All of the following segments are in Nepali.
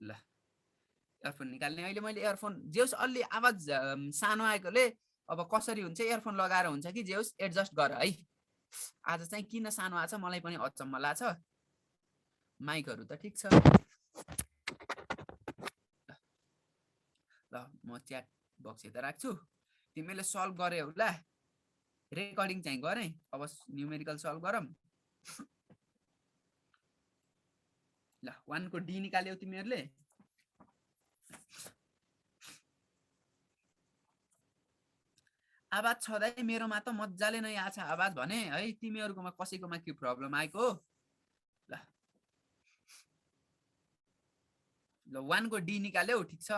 ल इयरफोन निकाल्ने अहिले मैले इयरफोन जेउस अलि आवाज सानो आएकोले अब कसरी हुन्छ इयरफोन लगाएर हुन्छ कि जेउस एडजस्ट गर है आज चाहिँ किन सानो आछ मलाई पनि अचम्म लाग्छ माइकहरु त ठीक छ ल म च्याट बक्स यता राख्छु तिमीले सल्भ गरे होला रेकर्डिङ चाहिँ गरे अब न्युमेरिकल सल्भ गरम ल 1 को डी निकाल्यौ तिमीहरुले आवाज छदै मेरोमा त मज्जाले नै आछ आवाज भने है तिमीहरुकोमा कसैकोमा के प्रब्लम आएको ल ल 1 को डी निकाल्यौ ठीक छ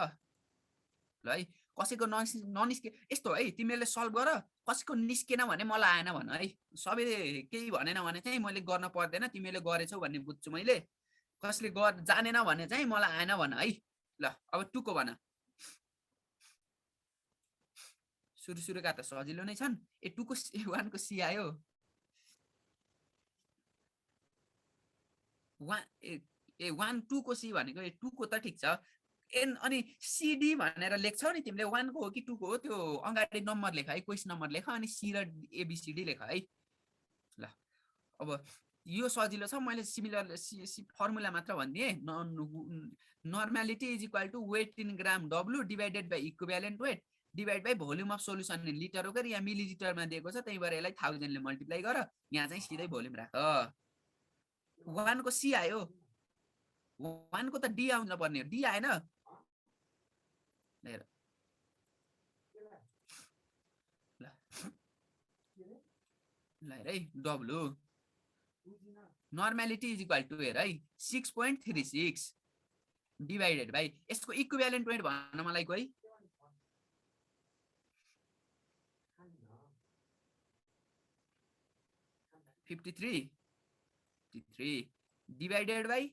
ल है कसैको ननिस्के यस्तो है तिमीले सल्भ गर कसैको निस्केन भने मलाई आएन भन है सबैले केही भनेन भने चाहिँ मैले गर्न पर्दैन तिमीले गरेछौ भन्ने बुझ्छु मैले कसले जानेन भने चाहिँ मलाई आएन भन है ल अब 2 को भन सुरुका त सजिलो नै छन् ए 2 को 1 को सी आयो 1 2 को सी भनेको ए 2 को त ठीक छ एन अनि सीडी भनेर लेख्छौ नि तिमीले 1 को हो कि 2 को हो त्यो अगाडि नम्बर लेख है क्वेशन नम्बर लेख अनि सी र एबीसीडी लेख है ल अब यो सजिलो छ मैले सिमिलर फर्मुला मात्र भनिदिए normality is equal to weight in gram W divided by equivalent weight divide by volume of solution in litre हो या मिलिलिटरमा दिएको छ त्यही भएर यसलाई 1000 ले मल्टिप्लाई गर यहाँ चाहिँ सिधै भोल्युम राख 1 को सी आयो 1 को त डी आउन पर्ने डी आएन ल है W normality is equal to हेर है 6.36 डिवाइडेड बाइ यसको इक्विभ्यालेन्ट वेट भन्न मलाई कोही 53 divided by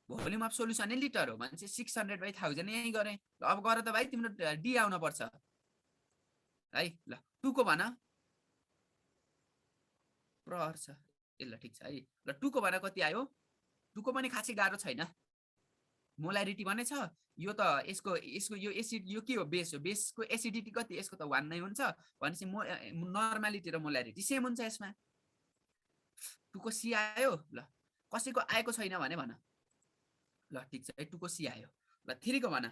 volume of solution in litre हो भने चाहिँ 600 बाइ 1000 यही गरे अब गर त भाइ तिम्रो डी आउन पर्छ है ल 2 को भन प्रहर छ ल ठीक छ है ल 2 को भन कति आयो 2 को पनि खासै गाह्रो छैन मोलारिटी भने छ यो त यसको यो एसिड यो के हो बेसको एसिडिटी कति यसको त 1 नै हुन्छ भनेपछि नर्मालिटी र मोलारिटी सेम हुन्छ यसमा 2 को सी आयो ल कसैको आएको छैन भने भन ल ठीक छ 2 को सी आयो ल 3 को भन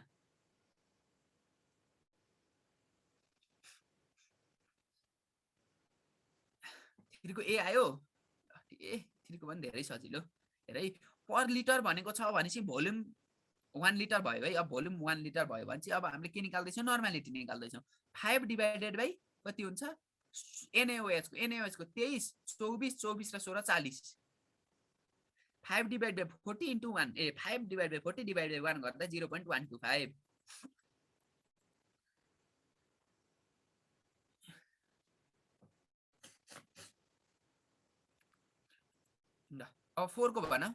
3 को ए आयो ए 3 को पनि धेरै सजिलो हेर है पर लिटर भनेको छ भनेपछि भोल्युम 1 लिटर भयो है अब भोल्युम 1 लिटर भयो भने चाहिँ अब हामीले के निकाल्दै छौं नर्मालिटी निकाल्दै छौं 5 डिवाइडेड बाइ कति हुन्छ NaOH को 23 24 24 र 16 40 5 डिवाइड बाइ 40 इन्टु 1 ए 5 डिवाइड बाइ 40 डिवाइड बाइ 1 गर्दा 0.125 ल अब 4 को भन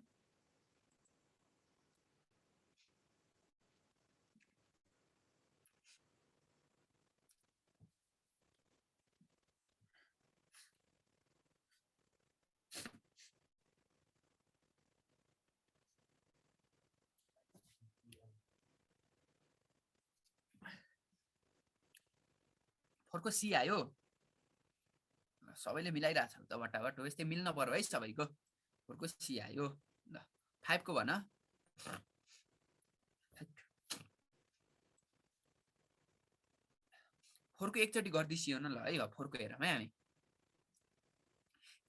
फोरको सी आयो सबैले मिलाइरहेछ त वटावट हो यस्तै मिल्न पर्यो है सबैको फोरको सी आयो ल 5 को भन 4 को एकचोटी गर्दिसियो न ल है 4 को हेरौँ है हामी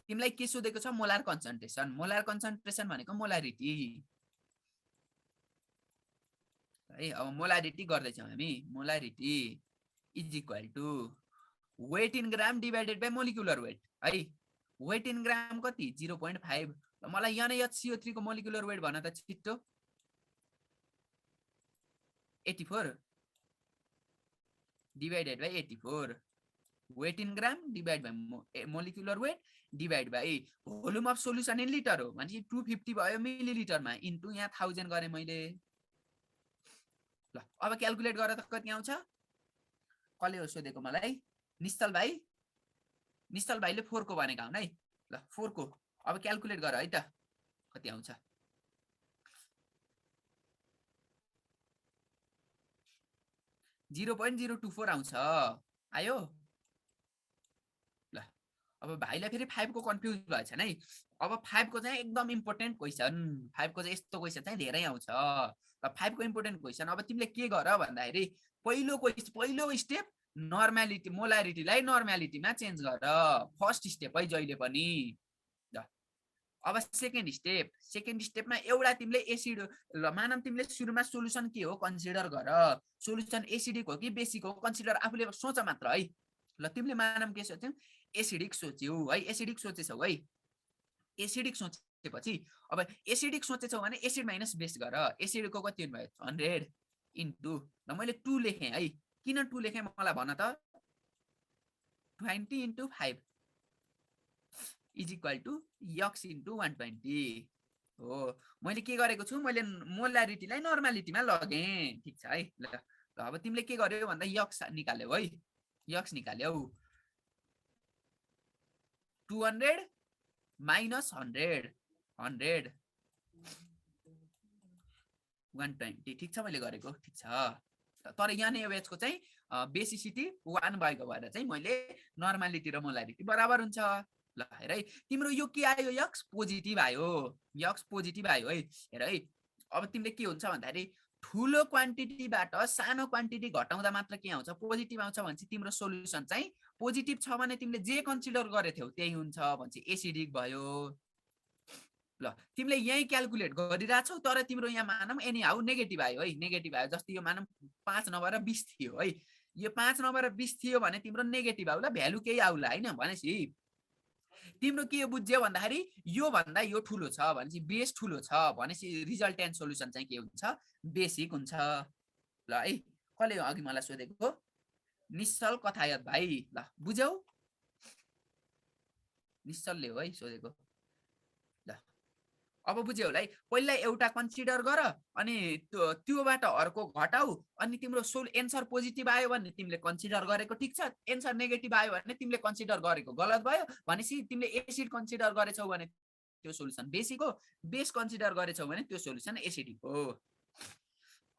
तिमीलाई के सोधेको छ मोलार कन्सन्ट्रेसन भनेको मोलारिटी है अब मोलारिटी गर्दै छौं हामी molarity is equal to weight in gram divided by molecular weight है वेट इन ग्राम कति 0.5 मलाई NaHCO3 को मोलिकुलर वेट भन त छिट्टो 84 divided by 84 weight in gram divide by molecular weight divide by volume of solution in litre हो भने 250 भयो मिलिलिटरमा इन्टु यहाँ 1000 गरे मैले ल अब क्याल्कुलेट गरेर त कति आउँछ कसले हो सोधेको मलाई निश्चल भाइले 4 को भनेको हुन् है ल 4 को अब क्याल्कुलेट गर है त कति आउँछ 0.024 आउँछ आयो ल अब भाइलाई फेरि 5 को कन्फ्युज भएछ नै अब 5 को चाहिँ एकदम इम्पोर्टेन्ट क्वेशन 5 को चाहिँ यस्तो क्वेशन चाहिँ धेरै आउँछ र 5 को इम्पोर्टेन्ट क्वेशन अब तिमीले के गर भन्दाखेरि पहिलो स्टेप नर्मालिटी मोलारिटीलाई नर्मालिटीमा चेन्ज गर फर्स्ट स्टेप है जहिले पनि अब सेकेन्ड स्टेपमा एउटा तिमीले एसिड ल मानम तिमीले सुरुमा सोलुसन के हो कन्सिडर गर सोलुसन एसिडिक हो कि बेसिक हो कन्सिडर आफूले सोच मात्र है ल तिमीले मानम के सोच्यौ एसिडिक सोच्यौ है एसिडिक सोचेछौ है एसिडिक सोचेपछि अब एसिडिक सोचेछौ भने एसिड माइनस बेस गर एसिडको कति भयो 100 इन्टु ल मैले 2 लेखेँ है किन 2 लेखेँ मलाई भन त 20 into 5 is equal to x into 120 हो मैले के गरेको छु मैले मोलारिटीलाई नर्मालिटीमा लगेँ ठीक छ है ल अब तिमीले के गर्यौ भन्दा यक्स निकाल्यौ है यक्स निकाल्यौ 200 माइनस 100 120 ठीक छ मैले गरेको ठीक छ तर यहाँ नै एभरेजको चाहिँ बेसिसिटी 1 भएको भएर चाहिँ मैले नर्मालिटी र मोलारिटी बराबर हुन्छ ल हेर है तिम्रो यो के आयो यक्स पोजिटिभ आयो है हेर है अब तिमीले के हुन्छ भन्दाखेरि ठुलो क्वान्टिटीबाट सानो क्वान्टिटी घटाउँदा मात्र के आउँछ पोजिटिभ आउँछ भने तिम्रो सोलुसन चाहिँ पोजिटिभ छ भने तिमीले जे कन्सिडर गरेथ्यौ त्यही हुन्छ भने एसिडिक भयो ल तिमीले यही क्याल्कुलेट गरिराछौ तर तिम्रो यहाँ मानम एनी हाउ नेगेटिभ आयो है नेगेटिभ आयो जस्तै यो मानम 5 नभएर 20 थियो है यो 5 नभएर 20 थियो भने तिम्रो नेगेटिभ आउला भ्यालु केही आउला हैन भनेसी तिम्रो के बुझ्यौ भन्दाखेरि यो भन्दा यो ठुलो छ भनेपछि बेस ठुलो छ भनेपछि रिजल्टेन्ट सोलुसन चाहिँ के हुन्छ बेसिक हुन्छ ल है कसले अघि मलाई सोधेको निश्चल कथायत भाइ ल बुझ्यौ निश्चलले हो है सोधेको ल अब बुझ्यौ होला है पहिला एउटा कन्सिडर गर अनि त्योबाट अर्को घटाउ अनि तिम्रो एन्सर पोजिटिभ आयो भने तिमीले कन्सिडर गरेको ठीक छ एन्सर नेगेटिभ आयो भने तिमीले कन्सिडर गरेको गलत भयो भनेपछि तिमीले एसिड कन्सिडर गरेछौ भने त्यो सोलुसन बेसिक हो बेस कन्सिडर गरेछौ भने त्यो सोलुसन एसिडिक हो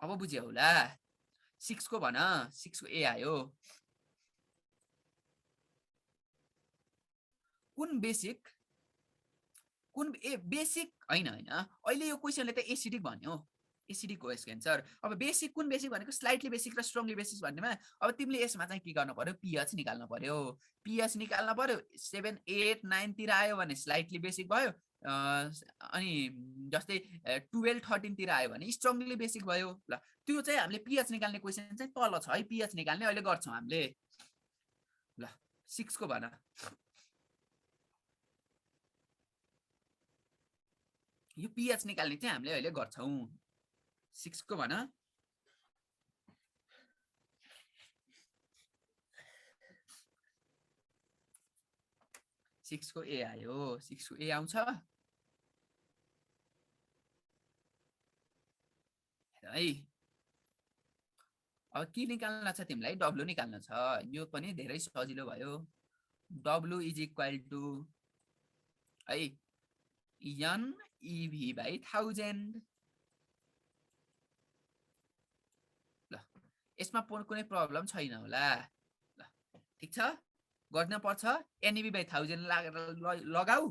अब बुझ्यौ होला 6 को भन 6 को ए आयो कुन बेसिक कुन ए बेसिक हैन अहिले यो क्वेशनले त एसिडिक भन्यो एसिडिक हो यसको एन्सर अब बेसिक कुन बेसिक भनेको स्लाइटली बेसिक र स्ट्रङली बेसिक भन्नेमा अब तिमीले यसमा चाहिँ के गर्न पर्यो पीएच निकाल्न पर्यो पीएच निकाल्न पर्यो 7 8 9 तिर आयो भने स्लाइटली बेसिक भयो अनि जस्तै 12 13 तिर आयो भने स्ट्रङली बेसिक भयो ल त्यो चाहिँ हामीले पीएच निकाल्ने क्वेशन चाहिँ तल छ है पीएच निकाल्ने अहिले गर्छौं हामीले ल 6 को भन यो पीएच निकाल्ने चाहिँ हामीले अहिले गर्छौं 6 को भन 6 को ए आयो 6 को ए आउँछ है अब के निकाल्न छ तिमीलाई डब्लु निकाल्न छ यो पनि धेरै सजिलो भयो डब्लु इज इक्वल टु है n ev by 1000 ल यसमा कुनै प्रब्लम छैन होला ल ठीक छ गर्न पर्छ nev by 1000 लगाऊ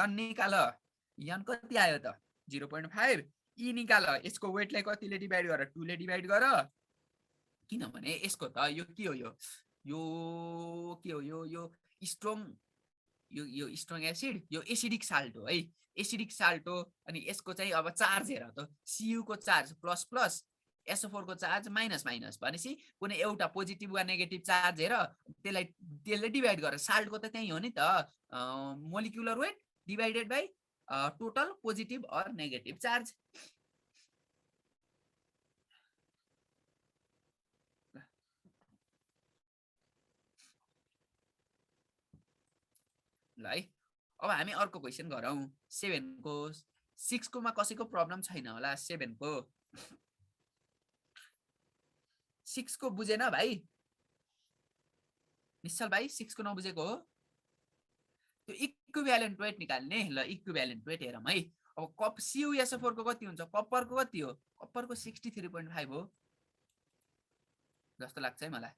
n निकाल n कति आयो त 0.5 e निकाल यसको वेटलाई कतिले डिभाइड गर 2 ले डिभाइड गर किनभने यसको त यो के हो यो के हो यो स्ट्रङ यो स्ट्रङ एसिड यो एसिडिक साल्ट हो है एसिडिक साल्ट हो अनि यसको चाहिँ अब चार्ज हेर त Cu को चार्ज प्लस प्लस SO4 को चार्ज माइनस माइनस भनेसी कुनै एउटा पोजिटिभ वा नेगेटिभ चार्ज हेर त्यसले डिभाइड गर साल्टको त त्यही हो नि त molecular weight divided by total positive or negative charge ल है अब हामी अर्को क्वेशन गरौँ 7 को 6 को मा कसैको प्रब्लम छैन होला 7 को 6 को बुझेन भाइ निश्चल भाइ 6 को नबुझेको हो त्यो इक्विभ्यालेन्ट वेट निकाल्ने ल इक्विभ्यालेन्ट वेट हेरौँ है अब कप CuSO4 को कति हुन्छ कपर को कति हो कपर को 63.5 हो जस्तो लाग्छ है मलाई।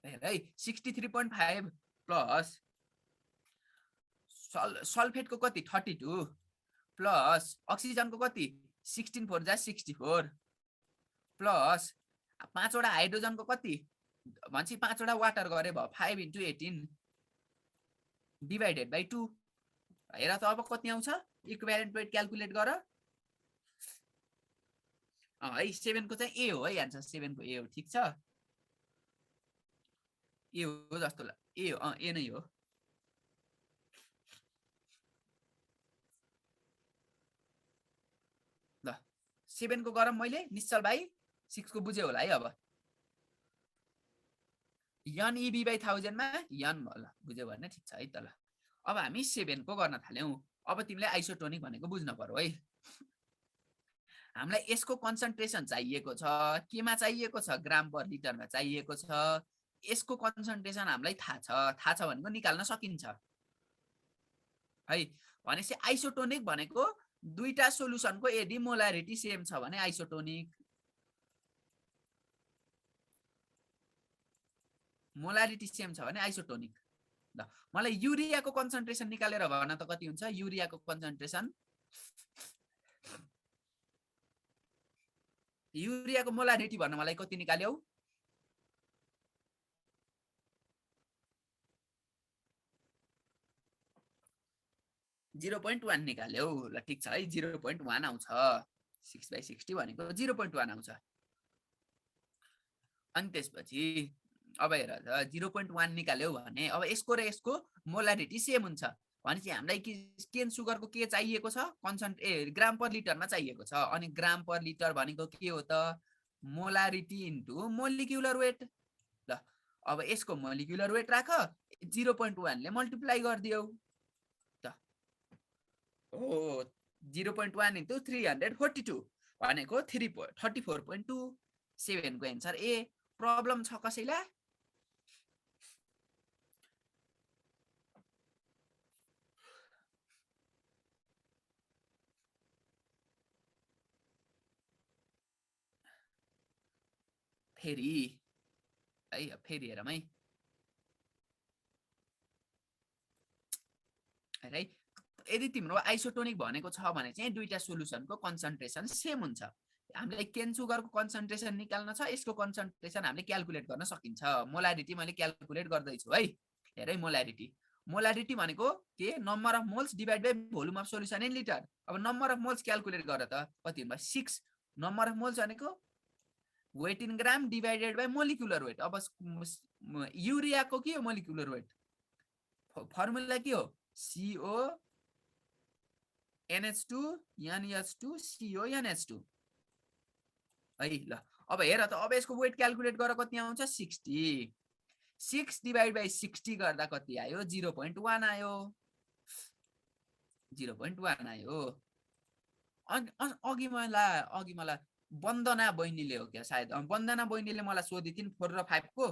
हेर है 63.5 प्लस सल्फेटको कति 32 प्लस अक्सिजनको कति 16 4 जा 64 प्लस 5 वटा हाइड्रोजनको कति भन्छ 5 वटा वाटर गरे भयो 5 × 18 डिभाइडेड बाइ 2 हेर त अब कति आउँछ इक्विभ्यालेन्ट वेट क्याल्कुलेट गर है 7 को चाहिँ ए हो है आन्सर 7 को ए हो ठीक छ ए हो जस्तो ए हो ए नै हो ल 7 को गरम मैले निश्चल भाइ 6 को बुझ्यो होला है अब यन इबी बाइ 1000 मा यन ल बुझ्यो भने ठीक छ है त ल अब हामी 7 को गर्न थाल्यौ अब तिमीले आइसोटोनिक भनेको बुझ्न पर्यो है हामीलाई यसको कन्सन्ट्रेसन चाहिएको छ केमा चाहिएको छ ग्राम पर लिटरमा चाहिएको छ यसको कन्सन्ट्रेसन हामीलाई थाहा छ भनेको निकाल्न सकिन्छ है भनेपछि आइसोटोनिक भनेको दुईटा सोलुसनको यदि मोलारिटी सेम छ भने आइसोटोनिक मोलारिटी सेम छ भने आइसोटोनिक ल मलाई युरियाको कन्सन्ट्रेसन निकालेर भन्न त कति हुन्छ युरियाको कन्सन्ट्रेसन युरियाको मोलारिटी भन्न मलाई कति निकाल्यौ 0.1 निकाल्यौ ल ठीक छ है 0.1 आउँछ 6/60 भनेको 0.1 आउँछ अनि त्यसपछि अब हेर 0.1 निकाल्यौ भने अब यसको र यसको मोलारिटी सेम हुन्छ भनेपछि हामीलाई केन सुगरको के चाहिएको छ ग्राम पर लिटरमा चाहिएको छ अनि ग्राम पर लिटर भनेको के हो त मोलारिटी इन्टु मोलिक्युलर वेट ल अब यसको मोलिक्युलर वेट राख 0.1 ले मल्टिप्लाई गरिदियौ त ओ 0.1 × 342 भनेको 34.2 7 को एन्सर ए प्रब्लम छ कसैलाई फेरि है फेरि हेरौँ है है यदि तिम्रो आइसोटोनिक भनेको छ भने चाहिँ दुईटा सोलुसनको कन्सन्ट्रेसन सेम हुन्छ हामीलाई केन सुगरको कन्सन्ट्रेसन निकाल्न छ यसको कन्सन्ट्रेसन हामीले क्याल्कुलेट गर्न सकिन्छ मोलारिटी मैले क्याल्कुलेट गर्दै छु है हेर है मोलारिटी भनेको के number of moles divide by volume of solution in litre अब नम्बर अफ मोल्स क्याल्कुलेट गर त कति हुन्छ 6 नम्बर अफ मोल्स भनेको weight in gram divided by molecular weight अब युरियाको के हो मोलिकुलर वेट फर्मुला के हो CO NH2 NH2 CO NH2 है ल अब हेर त अब यसको वेट क्याल्कुलेट गरेर कति आउँछ 60 6 डिभाइड बाइ 60 गर्दा कति आयो 0.1 आयो 0.1 आयो अघि मलाई वन्दना बहिनीले हो क्या सायद वन्दना बहिनीले मलाई सोधि थिइन् 4 र 5 को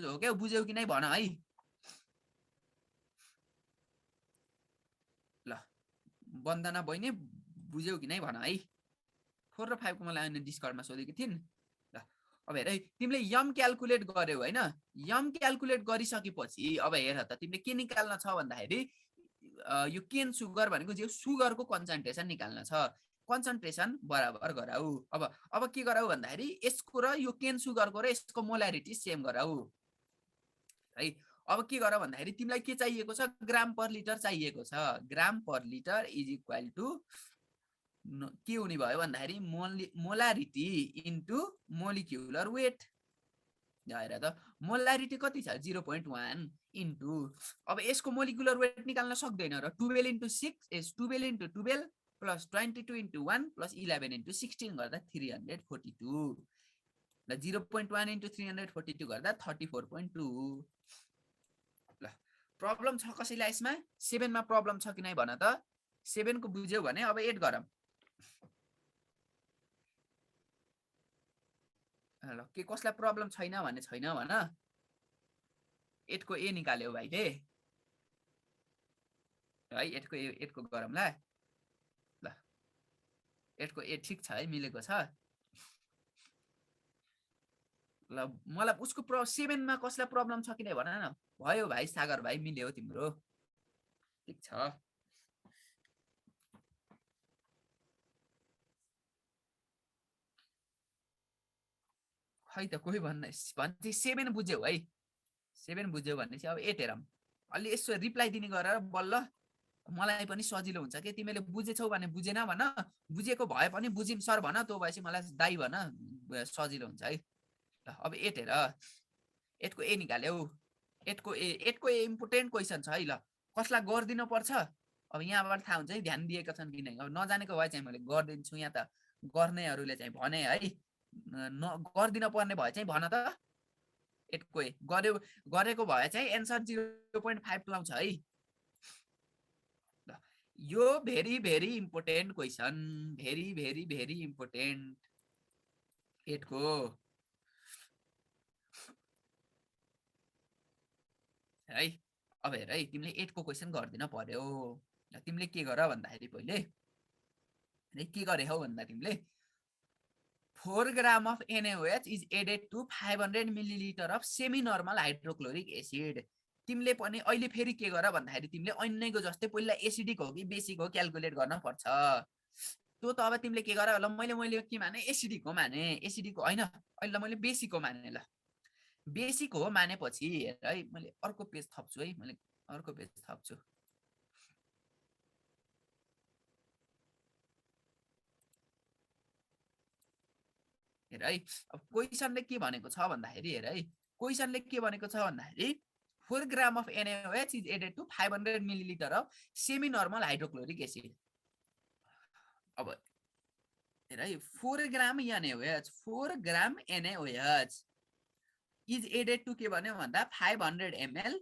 हो क्या बुझ्यौ कि नै भन है ल वन्दना बहिनी बुझ्यौ कि नै भन है 4 र 5 को मलाई डिस्कर्डमा सोधेकी थिइन् ल अब हेर तिमीले यम क्याल्कुलेट गर्यौ हैन यम क्याल्कुलेट गरिसकेपछि अब हेर त तिमीले के निकाल्न छ भन्दाखेरि यो केन सुगर भनेको जे सुगरको कन्सन्ट्रेसन निकाल्न छ कन्सन्ट्रेसन बराबर गराऊ अब के गराऊ भन्दाखेरि यसको र यो केन सुगरको र यसको मोलारिटी सेम गराऊ है अब के गर भन्दाखेरि तिमीलाई के चाहिएको छ ग्राम पर लिटर चाहिएको छ gram per litre is equal to के हुने भयो भन्दाखेरि मोलारिटी इन्टु मोलिक्युलर वेट हेर त मोलारिटी कति छ 0.1 इन्टु अब यसको मोलिकुलर वेट निकाल्न सक्दैन र 12 × 6 इज 12 × 12 प्लस 22 × 1 प्लस 11 × 16 गर्दा 342 ल 0.1 × 342 गर्दा 34.2 ल प्रब्लम छ कसैलाई यसमा 7 मा प्रब्लम छ कि नै भन त 7 को बुझ्यौ भने अब 8 गरौँ ल के कसलाई प्रब्लम छैन भने छैन भन 8 को ए निकाल्यौ भाइले है 8 को गरौँला ल 8 को ए ठीक छ है मिलेको छ ल मलाई उसको 7 मा कसलाई प्रब्लम छ कि नै भन न। भयो भाइ सागर भाइ, मिल्यो तिम्रो। ठीक छ। खै त कोही भन्छ 7 बुझ्यौ है। 7 बुझ्यौ भने चाहिँ अब 8 हेरौँ। अलि यसो रिप्लाई दिने गरेर बल्ल मलाई पनि सजिलो हुन्छ कि तिमीले बुझेछौ भने बुझेन भन, बुझेको भए पनि बुझिम सर भन, त्यो भएपछि मलाई दाइ भन, सजिलो हुन्छ है। ल अब 8 हेर। 8 को ए निकाल्यौ। 8 को ए इम्पोर्टेन्ट क्वेसन छ है। ल कसलाई गर्दिन पर्छ अब यहाँबाट थाहा हुन्छ है, ध्यान दिएका छन् कि नै। अब नजानेको भए चाहिँ मैले गर्दिन्छु, यहाँ त गर्नेहरूले चाहिँ भने है, गर्दिन पर्ने भए चाहिँ भन त। 8 को ए गरेको भए चाहिँ एन्सर 0.5 आउँछ है। यो very very important question, very very very important 8 को। है अब हेर है, तिमीले 8 को क्वेसन गर्दिन पर्यो। तिमीले के गर भन्दाखेरि पहिले के गरे हौ भन्दा तिमीले 4 gram of NaOH is added to 500 millilitre of semi normal hydrochloric acid. तिमीले पनि अहिले फेरि के गर भन्दाखेरि तिमीले अन्यको जस्तै पहिला एसिडिक हो कि बेसिक हो क्याल्कुलेट गर्न पर्छ। त्यो त अब तिमीले के गर, ल मैले के माने, एसिडिक हो माने, एसिडिक होइन अहिले मैले बेसिक हो माने। ल बेसिक हो मानेपछि हेर है, मैले अर्को पेज थप्छु है, मैले अर्को पेज थप्छु। हेर है, अब क्वेसनले के भनेको छ भन्दाखेरि हेर है, क्वेसनले के भनेको छ भन्दाखेरि 4 gram of NaOH is added to 500 millilitre of semi normal hydrochloric acid. अब हेर है, 4 gram NaOH, 4 gram NaOH is added to के भन्यो भन्दा 500 ml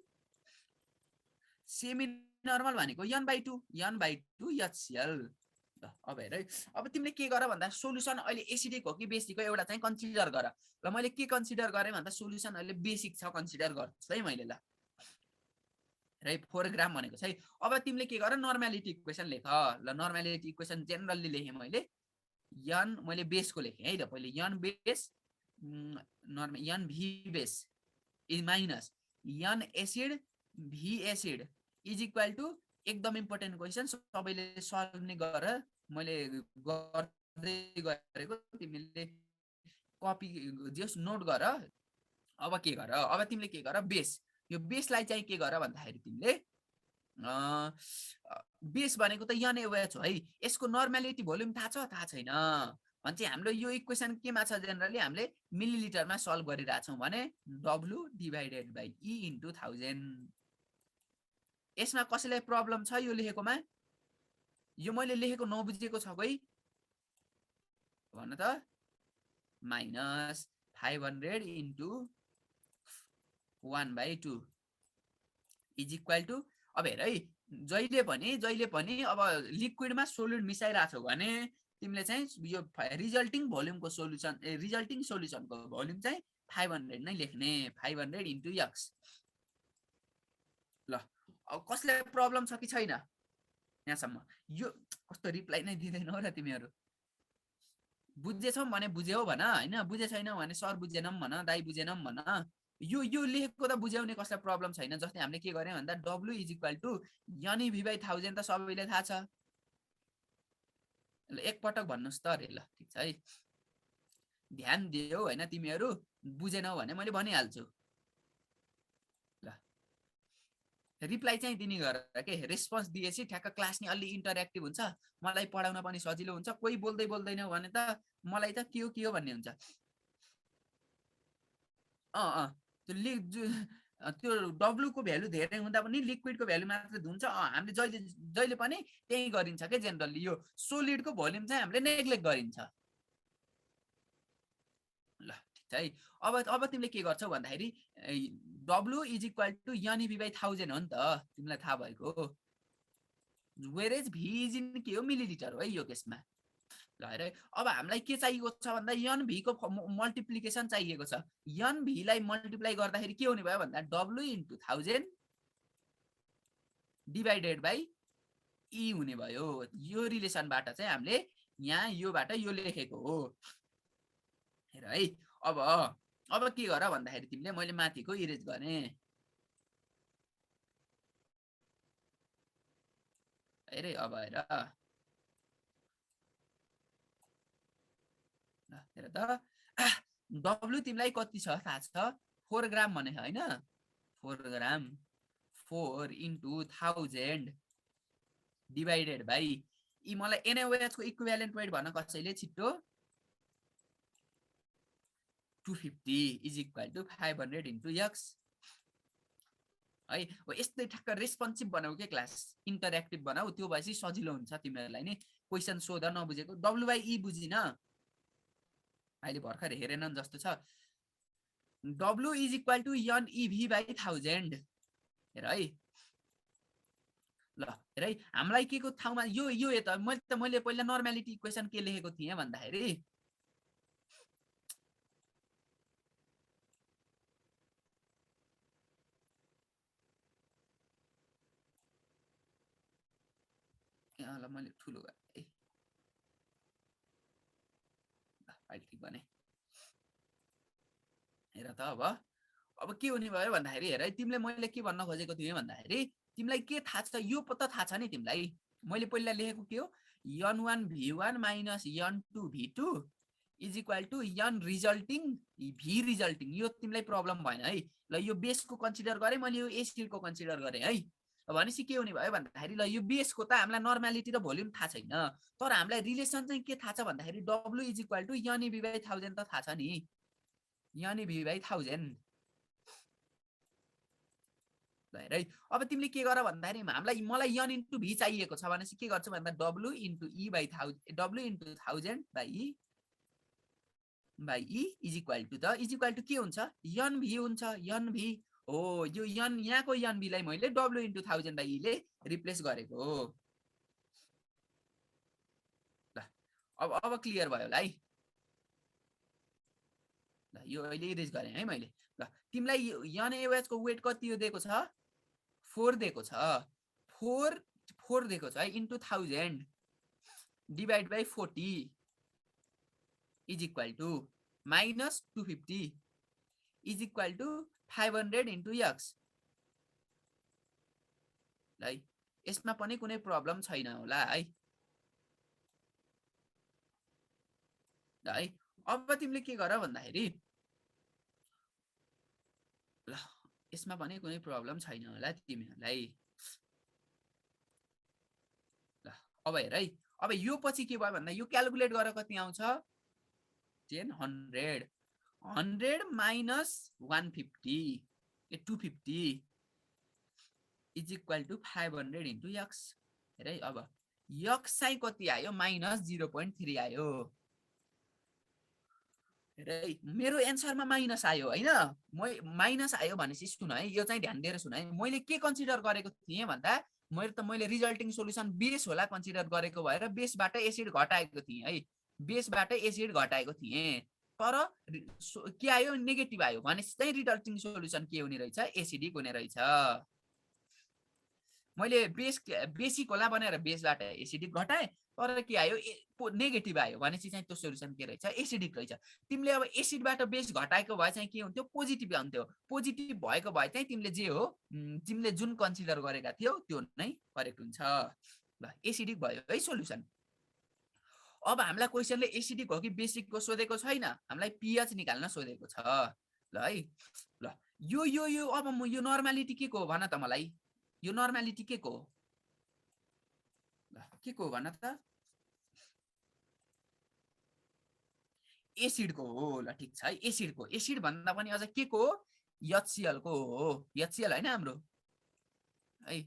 सेमी नर्मल भनेको n/2 HCl। अब हेर है, अब तिमीले के गर भन्दा सोलुसन अहिले एसिडिक हो कि बेसिक हो एउटा चाहिँ कन्सिडर गर। ल मैले के कन्सिडर गरेँ भन्दा सोलुसन अहिले बेसिक छ कन्सिडर गर्छु है मैले। ल है 4 ग्राम भनेको छ है। अब तिमीले के गर, नर्मालिटी इक्वेसन लेख। ल नर्मालिटी इक्वेसन जेनरली लेखेँ मैले, n मैले बेसको लेखेँ है त पहिले, n base n v base is minus n acid v acid is equal to, एकदम इम्पोर्टेन्ट क्वेसन सबैले सल्भ नै गर, मैले गर्दै गरेको, तिमीले कपी जस्ट नोट गर। अब के गर, अब तिमीले के गर, बेस, यो बेसलाई चाहिँ के गर भन्दाखेरि तिमीले बेस भनेको त NaOH हो है, यसको नर्मालिटी भोल्युम थाहा छ थाहा छैन भने चाहिँ हाम्रो यो इक्वेसन केमा छ, जेनरली हामीले मिलिलिटरमा सल्भ गरिरहेछौँ भने W divided by E into 1000। यसमा कसैलाई प्रब्लम छ यो लेखेकोमा? यो मैले लेखेको नबुझेको छ कोही भन त। Minus 500 into 1/2 is equal to, अब हेर है, जहिले पनि अब लिक्विडमा सोलिड मिसाइरहेछौ भने तिमीले चाहिँ यो रिजल्टिङ भोल्युमको सोल्युसन, रिजल्टिङ सोल्युसनको भोल्युम चाहिँ 500 नै लेख्ने, 500 इन्टु x। ल अब कसले प्रब्लम छ कि छैन यहाँसम्म? यो कस्तो रिप्लाई नै दिँदैनौ र तिमीहरू। बुझेछौ भने बुझ्यौ भन, होइन बुझे छैन भने सर बुझेनम भन, दाइ बुझेनम भन। यो लेखेको त बुझ्याउने कसलाई प्रब्लम छैन। जस्तै हामीले के गर्यौँ भन्दा W is equal to NeV/1000 त सबैले थाहा छ। ल एकपटक भन्नुहोस् त अरे। ल ठिक छ है, ध्यान दियौ होइन तिमीहरू, बुझेनौ भने मैले भनिहाल्छु। ल रिप्लाई चाहिँ दिने गरेर के, रेस्पोन्स दिएपछि ठ्याक्क क्लास नि अलि इन्टरेक्टिभ हुन्छ, मलाई पढाउन पनि सजिलो हुन्छ। कोही बोल्दै बोल्दैन भने त मलाई त के हो भन्ने हुन्छ। त्यो W को भ्यालु धेरै हुँदा पनि लिक्विडको भ्यालु मात्र हुन्छ। हामीले जहिले पनि त्यही गरिन्छ के, जेनरली यो सोलिडको भोल्युम चाहिँ हामीले नेग्लेक्ट गरिन्छ। ल ठिक छ है। अब तिमीले के गर्छौ भन्दाखेरि W is equal to NeV/1000 हो नि त, तिमीलाई थाहा भएको। वेरेज V इज इन के हो, मिलिलिटर हो है यो केसमा। ल हेर, अब हामीलाई के चाहिएको छ भन्दा NV को मल्टिप्लिकेसन चाहिएको छ। NV लाई मल्टिप्लाई गर्दाखेरि के हुने भयो भन्दा W into 1000 divided by E हुने भयो। यो रिलेसनबाट चाहिँ हामीले यहाँ योबाट यो लेखेको हो। हेर है, अब अब के गर भन्दाखेरि तिमीले मैले माथिको इरेज गरेँ हेरे अब हेर हेर त डब्लु तिमीलाई कति छ थाहा छ 4 ग्राम भने हैन 4 ग्राम 4 into 1000 डिवाइडेड बाई यी मलाई NaOH को इक्विभ्यालेन्ट वेट भन्न कसैले छिट्टो 250 is equal to 500 into x है हो यस्तै ठ्याक्क रेस्पोन्सिभ बनाऊ के क्लास इन्टरेक्टिभ बनाऊ त्यो भएपछि सजिलो हुन्छ तिमीहरुलाई नि क्वेशन सोध नबुझेको W/E बुझिन अहिले भर्खर हेरेनन् जस्तो छ W is equal to NeV/1000 हेर है ल हेर है हामीलाई के को ठाउँमा यो त मैले पहिला नर्मालिटी इक्वेसन के लेखेको थिएँ भन्दाखेरि ल मैले ठुलो गरे अहिले ठिक भने हेर त अब के हुने भयो भन्दाखेरि हेर है तिमीले मैले के भन्न खोजेको थिएँ भन्दाखेरि तिमीलाई के थाहा छ यो पत्ता थाहा छ नि तिमीलाई मैले पहिला लेखेको के हो n1 v1 minus n2 v2 is equal to n resulting v resulting यो तिमीलाई प्रब्लम भएन है ल यो बेसको कन्सिडर गरे मैले यो एसिडको कन्सिडर गरे है भनेपछि के हुने भयो भन्दाखेरि ल यो बेसको त हामीलाई नर्मालिटी र भोल्युम थाहा छैन तर हामीलाई रिलेसन चाहिँ के थाहा छ भन्दाखेरि W is equal to NeV/1000 त थाहा छ नि NeV/1000 हेर है अब तिमीले के गर भन्दाखेरि मलाई n into v चाहिएको छ भनेपछि के गर्छु भन्दा W into E/1000 W into 1000 by E is equal to के हुन्छ NV हुन्छ NV हो यो n यहाँको NV लाई मैले W into 1000 by E ले रिप्लेस गरेको हो ल अब क्लियर भयो होला है ल यो अहिले इरेज गरे है मैले ल तिमीलाई NaOH को वेट कति हो दिएको छ 4 दिएको छ 4 दिएको छ है into 1000 divide by 40 is equal to minus 250 is equal to 500 into x है यसमा पनि कुनै प्रब्लम छैन होला है अब तिमीले के गर भन्दाखेरि ल यसमा पनि कुनै प्रब्लम छैन होला तिमीहरुलाई ल अब हेर है अब यो पछि के भयो भन्दा यो क्याल्कुलेट गरेर कति आउँछ 100 minus 150 250 is equal to 500 into x हेर है अब x चाहिँ कति आयो माइनस 0.3 आयो हेर मेरो एन्सरमा माइनस आयो हैन माइनस आयो भनेपछि सुन है यो चाहिँ ध्यान दिएर सुन है मैले के कन्सिडर गरेको थिएँ भन्दा मैले रिजल्टिङ सोलुसन बेस होला कन्सिडर गरेको भएर बेसबाट एसिड घटाएको थिएँ है बेसबाट एसिड घटाएको थिएँ तर के आयो नेगेटिभ आयो भनेपछि चाहिँ रिजल्टिङ सोलुसन के हुने रहेछ एसिडिक हुने रहेछ मैले बेसिक होला भनेर बेसबाट एसिडिक घटाए तर के आयो नेगेटिभ आयो भनेपछि चाहिँ त्यो सोलुसन के रहेछ एसिडिक रहेछ तिमीले अब एसिडबाट बेस घटाएको भए चाहिँ के हुन्थ्यो पोजिटिभ आउँथ्यो पोजिटिभ भएको भए चाहिँ तिमीले जे हो तिमीले जुन कन्सिडर गरेका थियौ त्यो नै करेक्ट हुन्छ ल एसिडिक भयो है सोलुसन अब हामीलाई क्वेशनले एसिडिक हो कि बेसिकको सोधेको छैन हामीलाई pH निकाल्न सोधेको छ ल है ल यो अब म यो नर्मालिटी के को भन त मलाई यो नर्मालिटी के को हो भन त एसिडको हो ल ठीक छ है एसिडको एसिड भन्दा पनि अझ के को HCl को हो HCl हैन हाम्रो है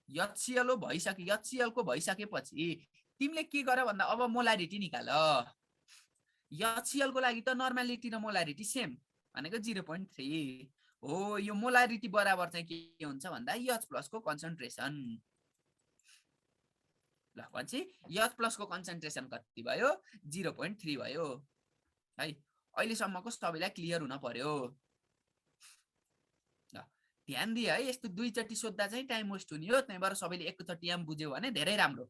HCl भइसक्यो HCl को भइसकेपछि तिमीले के गर भन्दा अब मोलारिटी निकाल HCl को लागि त नर्मालिटी र मोलारिटी सेम भनेको 0.3 हो यो मोलारिटी बराबर चाहिँ के हुन्छ भन्दा H+ को कन्सन्ट्रेसन ल भन्छ H+ को कन्सन्ट्रेसन कति भयो 0.3 भयो है अहिलेसम्मको सबैलाई क्लियर हुन पर्यो ल ध्यान दिए है यस्तो दुई चोटी सोध्दा चाहिँ टाइम वेस्ट हुने हो त्यहीबाट सबैले एकचोटी आम बुझ्यो भने धेरै राम्रो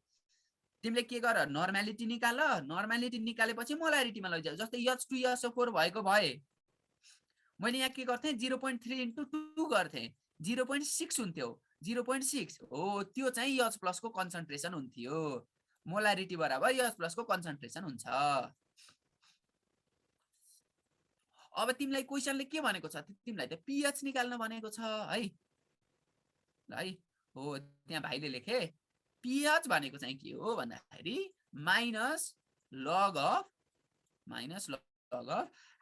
तिमीले के गर नर्मालिटी निकाल नर्मालिटी निकालेपछि मोलारिटीमा लैजाऊ जस्तै H2SO4 भएको भए मैले यहाँ के गर्थेँ 0.3 इन्टु 2 गर्थेँ 0.6 हुन्थ्यो 0.6 हो त्यो चाहिँ H प्लस को कन्सन्ट्रेसन हुन्थ्यो मोलारिटी बराबर H प्लस को कन्सन्ट्रेसन हुन्छ अब तिमीलाई क्वेशनले के भनेको छ तिमीलाई त pH निकाल्न भनेको छ है हो त्यहाँ भाइले लेखे pH भनेको चाहिँ के हो भन्दाखेरि माइनस लग अफ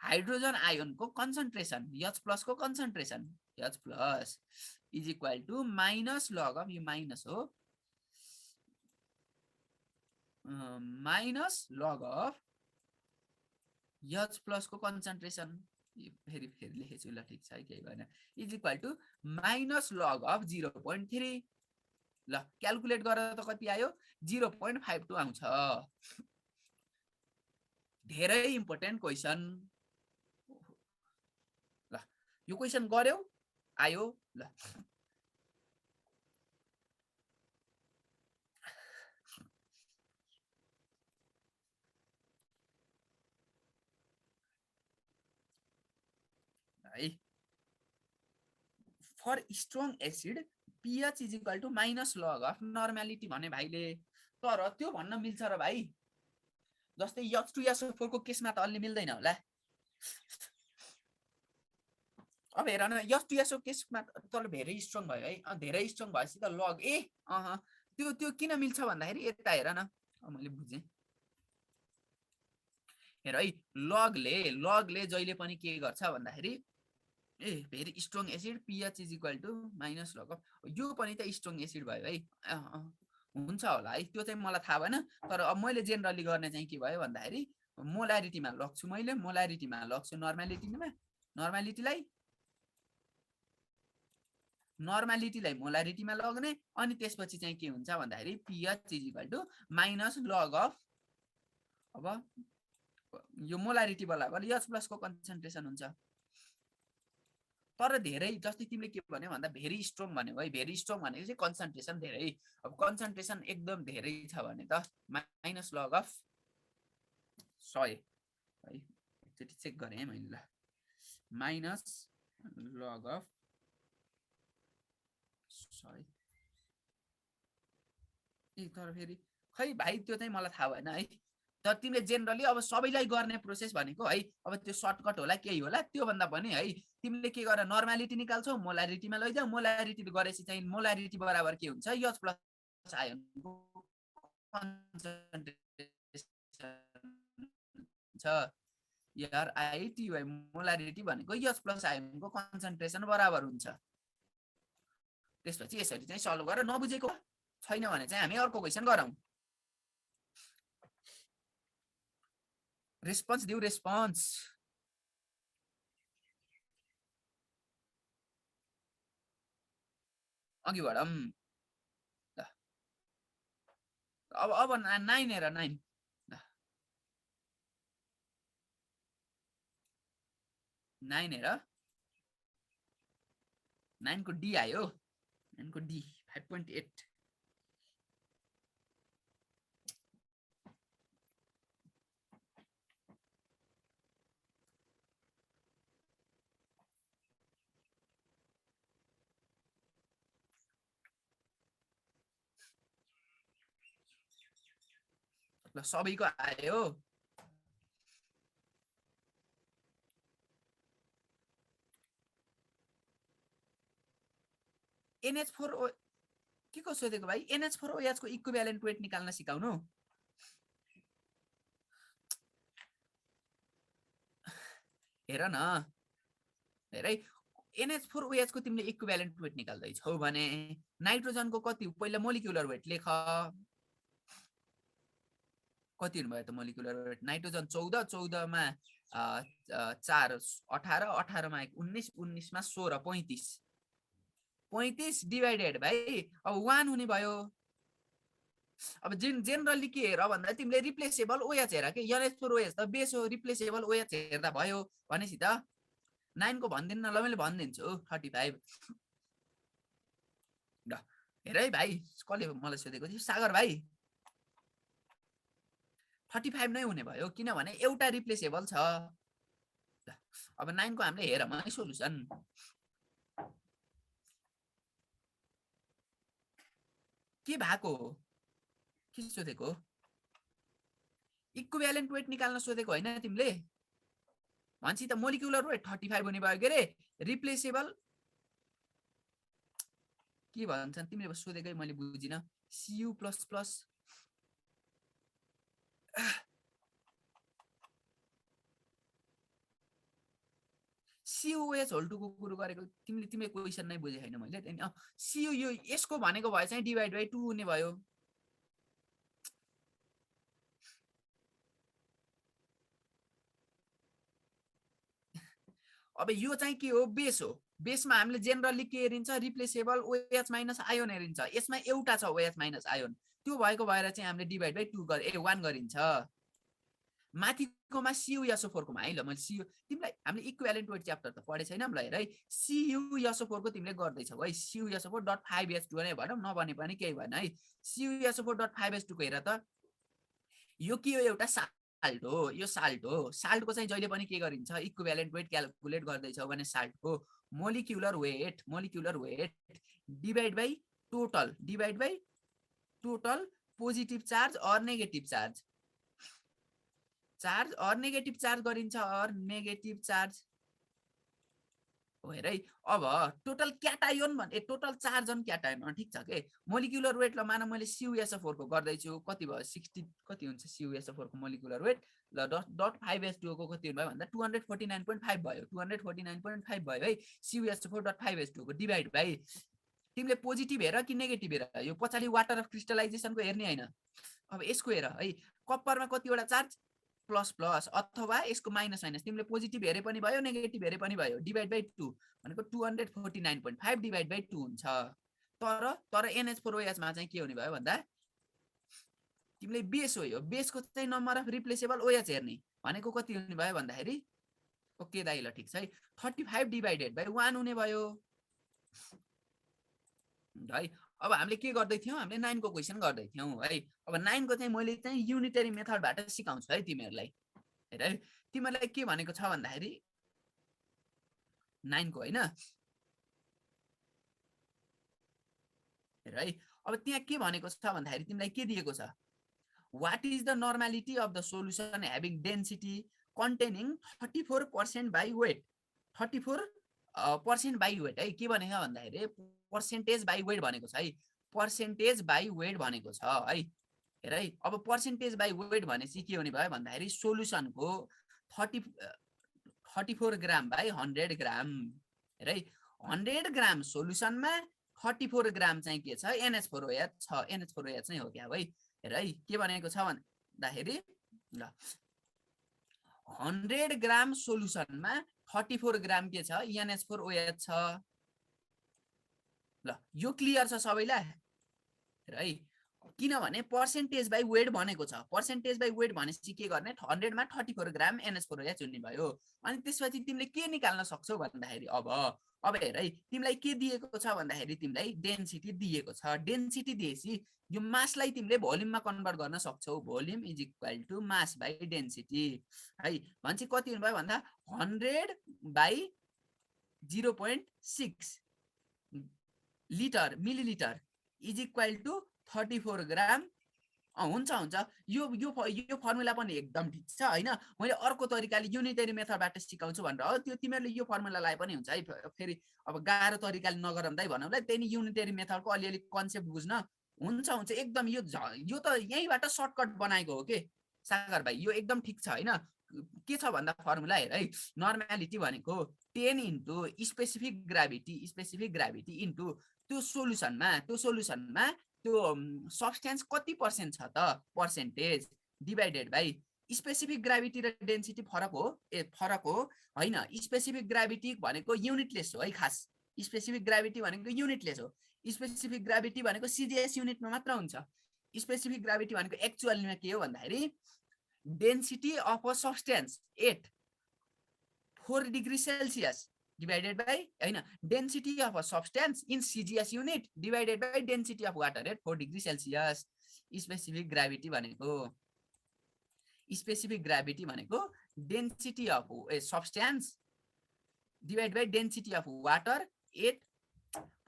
हाइड्रोजन आयनको कन्सन्ट्रेसन H प्लस को concentration H plus is equal to minus log of यो माइनस हो minus log of H plus को कन्सन्ट्रेसन फेरि लेखेको छु ल ठिक छ केही भएन is equal to minus log of 0.3 ल क्याल्कुलेट गरेर त कति आयो 0.52 आउँछ धेरै इम्पोर्टेन्ट क्वेशन ल यो क्वेशन गर्यौ आयो ल है for strong acid pH is equal to minus log of normality भने भाइले तर त्यो भन्न मिल्छ र भाइ जस्तै H2SO4 को केसमा त अलि मिल्दैन होला अब हेर न H2SO केसमा तर धेरै स्ट्रङ भयो है धेरै स्ट्रङ भएपछि त लग त्यो किन मिल्छ भन्दाखेरि यता हेर न मैले बुझेँ हेर है लगले जहिले पनि के गर्छ भन्दाखेरि very strong acid pH is equal to minus log of यो पनि त स्ट्रङ एसिड भयो है हुन्छ होला है त्यो चाहिँ मलाई थाहा भएन तर अब मैले जेनरली गर्ने चाहिँ के भयो भन्दाखेरि मोलारिटीमा लग्छु मैले मोलारिटीमा लग्छु नर्मालिटीलाई मोलारिटीमा लग्ने अनि त्यसपछि चाहिँ के हुन्छ भन्दाखेरि pH is equal to minus log of अब यो मोलारिटी बराबर H प्लस को कन्सन्ट्रेसन हुन्छ तर धेरै जस्तै तिमीले के भन्यो भन्दा भेरी स्ट्रङ भन्यो है भेरी स्ट्रङ भनेको चाहिँ कन्सन्ट्रेसन धेरै अब कन्सन्ट्रेसन एकदम धेरै छ भने त माइनस लग अफ 100 है एकचोटि चेक गरेँ है मैले ल माइनस लग अफ 100 तर फेरि खै भाइ त्यो चाहिँ मलाई थाहा भएन है तर तिमीले जेनरली अब सबैलाई गर्ने प्रोसेस भनेको है अब त्यो सर्टकट होला केही होला त्यो भन्दा पनि है तिमीले के गर नर्मालिटी निकाल्छौ मोलारिटीमा लैजाऊ मोलारिटी गरेपछि चाहिँ मोलारिटी बराबर के हुन्छ H प्लस आयनको कन्सन्ट्रेसन छ यार आइटी भाइ मोलारिटी भनेको H प्लस आयनको कन्सन्ट्रेसन बराबर हुन्छ त्यसपछि यसरी चाहिँ सल्भ गरेर नबुझेको छैन भने चाहिँ हामी अर्को क्वेशन गरौँ रेस्पोन्स दिउ रेस्पोन्स अघि बढौँ अब 9 हेर 9 9 हेर 9 को डी आयो 9 को डी 5.8 ल सबैको आयो NH4 के को सोधेको भाइ NH4OH को इक्विभ्यालेन्ट वेट निकाल्न सिकाउनु हेर न हेरै NH4OH को तिमीले इक्विभ्यालेन्ट वेट निकाल्दै छौ भने नाइट्रोजन को कति पहिला मोलिकुलर वेट लेख कति हुनु भयो त मोलिकुलर वेट नाइट्रोजन 14 मा 4 18 18 मा 19 19 मा 16 35 डिवाइडेड भाइ अब 1 हुने भयो अब जेनरली के हेर भन्दा तिमीले रिप्लेसेबल OH हेर के NH4OH त बेस हो रिप्लेसेबल OH हेर्दा भयो भनेसी त 9 को भन्दिन्न ल मैले भन्दिन्छु 35 ल हेर है भाइ कसले मलाई सोधेको थियो सागर भाइ 35 नै हुने भयो किनभने एउटा रिप्लेसेबल छ अब 9 को हामीले हेरौँ है सोलुसन। के भएको हो, के सोधेको? इक्विभ्यालेन्ट वेट निकाल्न सोधेको होइन तिमीले? भन्छ त मोलिकुलर वेट 35 हुने भयो के रे, रिप्लेसेबल के भन्छन् तिमीले सोधेकै मैले बुझिन। Cu++ COH होल 2 को कुरो गरेको तिमीले क्वेशन नै बुझे छैन मैले। त्यही CU यो यसको भनेको भए चाहिँ डिभाइड बाइ 2 हुने भयो। अब यो चाहिँ के हो, बेस हो। बेसमा हामीले जेनरली के हेरिन्छ, रिप्लेसेबल OH माइनस आयोन हेरिन्छ। यसमा एउटा छ OH माइनस आयोन, त्यो भएको भएर चाहिँ हामीले डिभाइड बाइ 2 1 गरिन्छ। माथिकोमा CuSO4 कोमा है ल, मैले CU तिमीलाई हामीले इक्विभ्यालेन्ट वेट च्याप्टर त पढे छैन ल, हेर है। CuSO4 को तिमीले गर्दैछौ है, CuSO4.5H2 नै भनौँ, नभने पनि केही भएन है। CuSO4.5H2 को हेर त, यो के हो, एउटा साल्ट हो, यो साल्ट हो। साल्टको चाहिँ जहिले पनि के गरिन्छ, इक्विभ्यालेन्ट वेट क्याल्कुलेट गर्दैछौ भने साल्टको molecular weight divide by total positive charge or negative charge or negative charge गरिन्छ, अर नेगेटिभ चार्ज हो हेर है। अब टोटल क्याटायोन भने टोटल चार्ज अन क्याटायोन, ठिक छ के। मोलिकुलर वेट ल मान मैले CuSO4 को गर्दैछु, कति भयो 60 कति हुन्छ CuSO4 को मोलिकुलर वेट ल 5H2O को कति भयो भन्दा 249.5 भयो, 249.5 भयो है CuSO4.5H2O को डिभाइड बाइ, तिमीले पोजिटिभ हेर कि नेगेटिभ हेर, यो पछाडि वाटर अफ क्रिस्टलाइजेसनको हेर्ने हैन। अब यसको हेर है, कप्परमा कतिवटा चार्ज प्लस अथवा यसको माइनस, तिमीले पोजिटिभ हेरे पनि भयो, नेगेटिभ हेरे पनि भयो, डिभाइड बाइ 2 भनेको 249.5 डिभाइड बाइ 2 हुन्छ। तर NH4OH मा चाहिँ के हुने भयो भन्दा, तिमीले बेस हो, यो बेसको चाहिँ नम्बर अफ रिप्लेसेबल OH हेर्ने भनेको कति हुने भयो भन्दाखेरि, ओके दाइ ल ठिक छ है, 35 डिभाइडेड बाइ 1 हुने भयो है। अब हामीले के गर्दै थियौँ, हामीले 9 को क्वेशन गर्दै थियौँ है। अब 9 को चाहिँ मैले चाहिँ युनिटरी मेथडबाट सिकाउँछु है तिमीहरूलाई। हेर है, तिमीहरूलाई के भनेको छ भन्दाखेरि 9 को हैन, हेर है। अब त्यहाँ के भनेको छ भन्दाखेरि तिमीलाई के दिएको छ, what is the normality of the solution having density containing 34% by weight, 34% by weight है। के भनेको भन्दाखेरि पर्सेन्टेज बाइ वेट भनेको छ है, पर्सेन्टेज बाइ वेट भनेको छ है। हेर है, अब पर्सेन्टेज बाइ वेट भनेपछि के हुने भयो भन्दाखेरि सोलुसनको 34 ग्राम बाइ 100 ग्राम। हेर है, 100 ग्राम सोलुसनमा 34 ग्राम चाहिँ के छ, NH4OH छ, NH4OH नै हो क्या भाइ। हेर है, के भनेको छ भन्दाखेरि ल 100 ग्राम सोलुसनमा 34 ग्राम के छ, NH4OH छ। ल यो क्लियर छ सबैलाई? हेर है, किनभने पर्सेन्टेज बाइ वेट भनेको छ, पर्सेन्टेज बाइ वेट भनेपछि के गर्ने, 100 मा 34 ग्राम NH4OH हुने भयो। अनि त्यसपछि तिमीले के निकाल्न सक्छौ भन्दाखेरि, अब हेर है, तिमीलाई के दिएको छ भन्दाखेरि तिमीलाई डेन्सिटी दिएको छ। डेन्सिटी दिएपछि यो मासलाई तिमीले भोल्युममा कन्भर्ट गर्न सक्छौ, volume is equal to mass by density है। भन्छ कति हुनु भयो भन्दा 100 by 0.6 litre millilitre is equal to 34 gram. हुन्छ यो फर्मुला पनि एकदम ठिक छ हैन। मैले अर्को तरिकाले युनिटरी मेथडबाट सिकाउँछु भनेर हो, त्यो तिमीहरूले यो फर्मुला लाए पनि हुन्छ है। फेरि अब गाह्रो तरिकाले नगरम्दै भनौँला, त्यही युनिटरी मेथडको अलिअलि कन्सेप्ट बुझ्न हुन्छ एकदम। यो त यहीँबाट सर्टकट बनाएको हो के सागर भाइ, यो एकदम ठिक छ हैन। के छ भन्दा फर्मुला हेर है, नर्मालिटी भनेको 10 इन्टु स्पेसिफिक ग्राभिटी इन्टु त्यो सोलुसनमा त्यो सब्सटेन्स कति पर्सेन्ट छ त, percentage divided by specific gravity र डेन्सिटी फरक हो हैन। स्पेसिफिक ग्राभिटी भनेको युनिटलेस हो है, खास स्पेसिफिक ग्राभिटी भनेको युनिटलेस हो। स्पेसिफिक ग्राभिटी भनेको CGS युनिटमा मात्र हुन्छ। स्पेसिफिक ग्राभिटी भनेको एक्चुअलमा के हो भन्दाखेरि density of a substance at 4 degree Celsius divided by हैन density of a substance in CGS unit divided by density of water at 4 degree Celsius. Specific gravity भनेको density of a substance divide by density of water at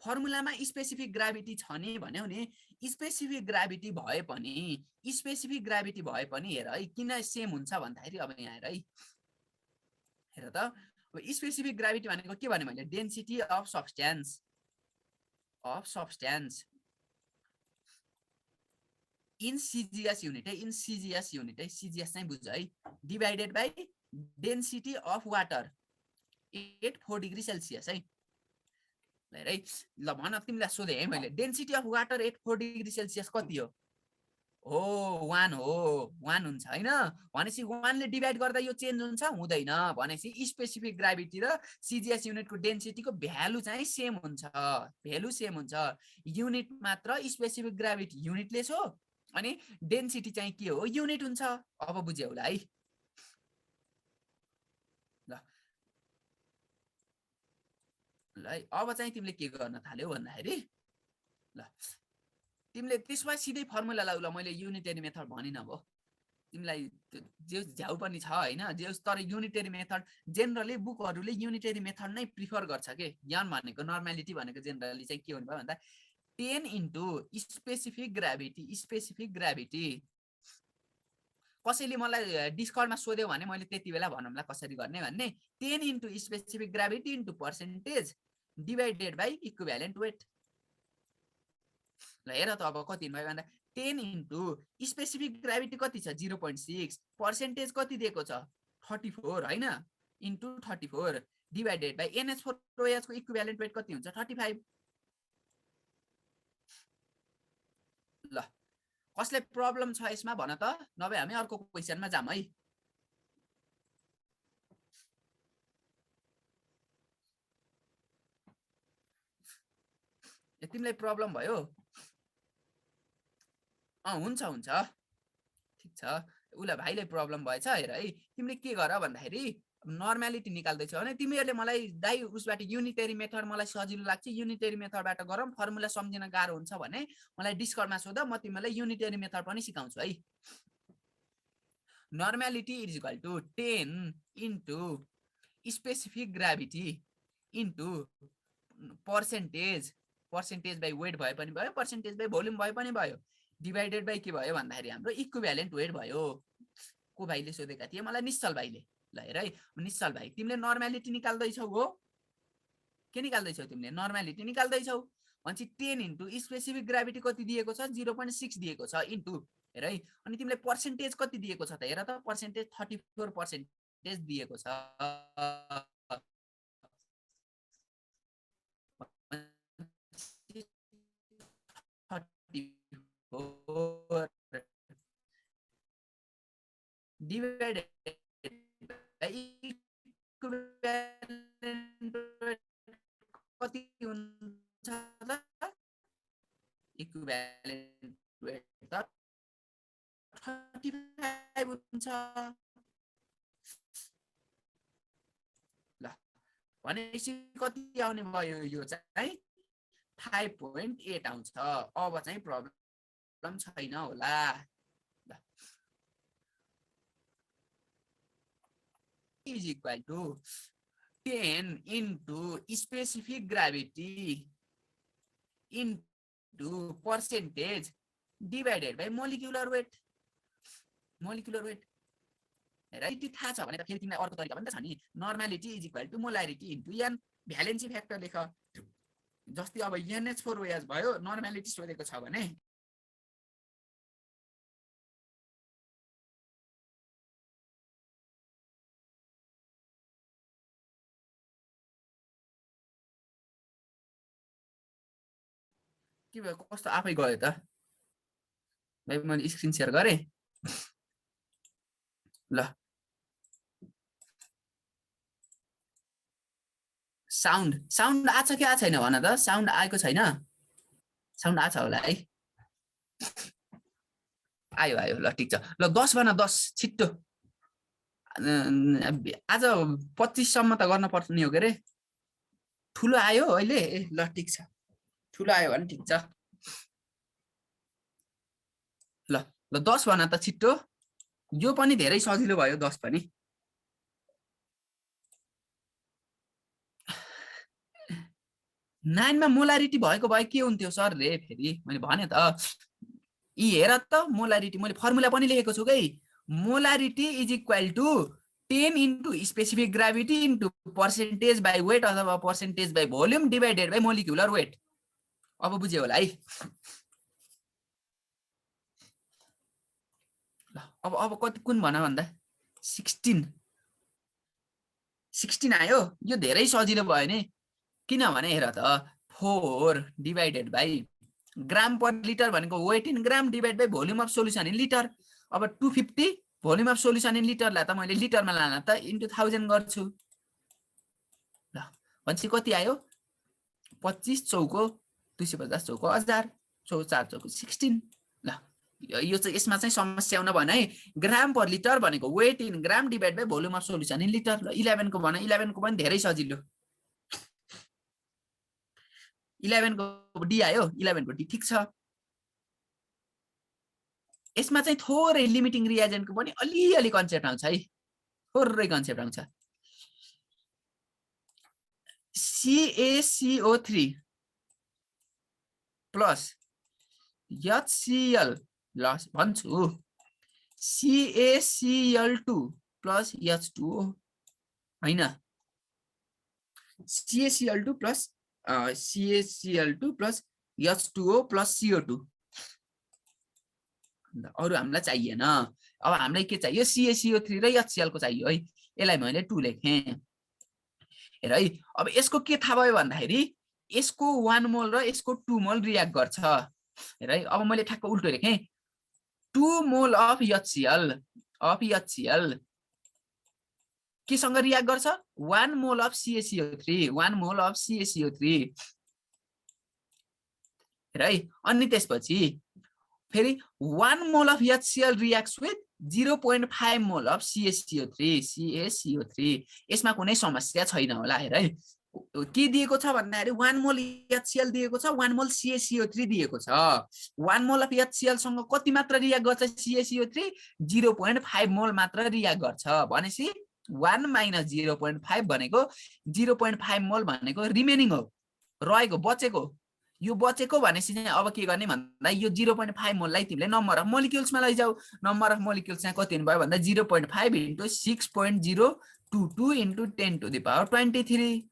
फर्मुलामा स्पेसिफिक ग्राभिटी छ नि भन्यो नि स्पेसिफिक ग्राभिटी भए पनि हेर है किन सेम हुन्छ भन्दाखेरि अब यहाँ हेर है हेर त अब स्पेसिफिक ग्राभिटी भनेको के भने मैले density of substance in CGS unit है सीजीएस चाहिँ बुझ है divided by density of water at 4 degree Celsius है है ल भन तिमीलाई सोधे है मैले density of water at 4 degree Celsius कति हो 1 हुन्छ हैन भनेपछि 1 ले डिवाइड गर्दा यो चेन्ज हुन्छ हुँदैन भनेपछि स्पेसिफिक ग्राभिटी र सीजीएस युनिटको डेन्सिटीको भ्यालु चाहिँ सेम हुन्छ युनिट मात्र स्पेसिफिक ग्राभिटी युनिटलेस हो अनि डेन्सिटी चाहिँ के हो युनिट हुन्छ अब बुझ्यौ होला है ल अब चाहिँ तिमीले के गर्न थाल्यौ भन्दाखेरि ल तिमीले त्यसमा सिधै फर्मुला लाउ ल मैले युनिटरी मेथड भनिन अब तिमीलाई जे झ्याउ पनि छ हैन जे तर युनिटरी मेथड जनरली बुकहरुले युनिटरी मेथड नै प्रिफर गर्छ के ज्ञान भनेको नर्मालिटी भनेको जनरली चाहिँ के हुन्छ भन्दा 10 इन्टु स्पेसिफिक ग्राभिटी कसैले मलाई डिस्कर्डमा सोध्यो भने मैले त्यति बेला भनौँला कसरी गर्ने भन्ने 10 into specific gravity into percentage divided by equivalent weight ल हेर त अब कति भयो भन्दा 10 इन्टु स्पेसिफिक ग्राभिटी कति छ 0.6 पर्सेन्टेज कति दिएको छ 34 हैन इन्टु 34 डिवाइडेड बाई NH4OH को इक्विभ्यालेन्ट वेट कति हुन्छ 35 ल कसले प्रब्लम छ यसमा भन त नभए हामी अर्को क्वेशनमा जाम है तिमीलाई प्रब्लम भयो हुन्छ ठीक छ उला भाइले प्रब्लम भएछ हेर है तिमीले के गर भन्दाखेरि नर्मालिटी निकाल्दैछ भने तिमीहरुले मलाई दाइ उसबाट युनिटरी मेथड मलाई सजिलो लाग्छ युनिटरी मेथडबाट गरौँ फर्मुला सम्झिन गाह्रो हुन्छ भने मलाई डिस्कर्डमा सोध म तिमीलाई युनिटरी मेथड पनि सिकाउँछु है normality is equal to 10 into specific gravity into percentage by weight भए पनि भयो पर्सेन्टेज बाइ भोल्युम भए पनि भयो डिवाइडेड बाइ के भयो भन्दाखेरि हाम्रो इक्विभ्यालेन्ट वेट भयो को भाइले सोधेका थिए मलाई निश्चल भाइले ल हेर है निश्चल भाइ तिमीले नर्मालिटी निकाल्दैछौ हो के निकाल्दैछौ तिमीले नर्मालिटी निकाल्दैछौ भनेपछि 10 इन्टु स्पेसिफिक ग्राभिटी कति दिएको छ 0.6 दिएको छ इन्टु हेर है अनि तिमीले पर्सेन्टेज कति दिएको छ त हेर त पर्सेन्टेज 34% दिएको छ डिवाइडेड कति हुन्छ त इक्विभ्यालेन्ट वेट त 35 हुन्छ ल भनेपछि कति आउने भयो यो चाहिँ 5.8 आउँछ अब चाहिँ प्रब्लम छैन होला ल is equal to 10 into specific gravity into percentage divided by molecular weight हेर यति थाहा छ भने त फेरि तिमीलाई अर्को तरिका पनि त छ नि normality is equal to molarity into n valency factor लेख जस्तै अब NH4OH भयो नर्मालिटी सोधेको छ भने के भयो कस्तो आफै गयो त भाइ मैले स्क्रिन शेयर गरे ल साउन्ड आछ कि आ छैन भन त साउन्ड आएको छैन साउन्ड आछ होला है आयो ल ठीक छ ल 10 भन 10 छिट्टो आज 25 सम्म त गर्न पर्ने हो के रे ठुलो आयो अहिले ल ठीक छ ठुलो आयो भने ठीक छ ल 10 भन त छिट्टो यो पनि धेरै सजिलो भयो 10 पनि 9 मा मोलारिटी भएको भए के हुन्थ्यो सर रे? फेरि मैले भने त यी हेर त मोलारिटी मैले फर्मुला पनि लेखेको छु है। Molarity is equal to 10 into specific gravity into percentage by weight अथवा percentage by volume divided by molecular weight. अब बुझ्यो होला है। अब कति कुन भन भन्दा 16 आयो। यो धेरै सजिलो भयो नि, किनभने हेर त 4 divided by gram per litre भनेको weight in gram divide by volume of solution in litre. अब 250 भोल्युम अफ सोल्युसन इन लिटरलाई त मैले लिटरमा लान त इन्टु 1000 गर्छु। ल भनेपछि कति आयो? 25 चौको 250 चौको 1000 4 चौको 16। ल यो चाहिँ यसमा चाहिँ समस्या आउन भन है। ग्राम पर लिटर भनेको weight in gram divide by volume of solution in litre. ल 11 को भन। 11 को पनि धेरै सजिलो। 11 को डी आयो। 11 को डी ठीक छ। यसमा चाहिँ थोरै लिमिटिङ रिएजेन्टको पनि अलिअलि कन्सेप्ट आउँछ है। थोरै कन्सेप्ट आउँछ। CaCO3 प्लस HCl ल भन्छु CaCl2 प्लस H2O हैन, CaCl2 plus H2O plus CO2। अरु हामीलाई चाहिएन। अब हामीलाई के चाहियो? CaCO3 र HCl को चाहियो है। यसलाई मैले 2 लेखे हेर है। अब यसको के थाहा भयो भन्दाखेरि यसको 1 मोल र यसको 2 मोल रियाक्ट गर्छ हेर है। अब मैले ठ्याक्क उल्टो लेखे। 2 मोल अफ HCl के सँग रियाक्ट गर्छ? 1 mole of CaCO3 1 mole of CaCO3 हेर है। अनि त्यसपछि फेरि 1 mole of HCl reacts with 0.5 mole of CaCO3 यसमा कुनै समस्या छैन होला हेर है। के दिएको छ भन्दाखेरि 1 मोल HCl दिएको छ, 1 मोल CaCO3 दिएको छ। 1 मोल अफ HCl सँग कति मात्र रियाक्ट गर्छ CaCO3? 0.5 मोल मात्र रियाक्ट गर्छ। भनेपछि 1 माइनस 0.5 भनेको 0.5 मोल भनेको रिमेनिङ हो, रहेको बचेको। यो बचेको भनेपछि चाहिँ अब के गर्ने भन्दा यो 0.5 मोललाई तिमीले नम्बर अफ मोलिक्युल्समा लैजाऊ। नम्बर अफ मोलिक्युल्स चाहिँ कति भयो भन्दा 0.5 into 6.022 into 10 to the power 23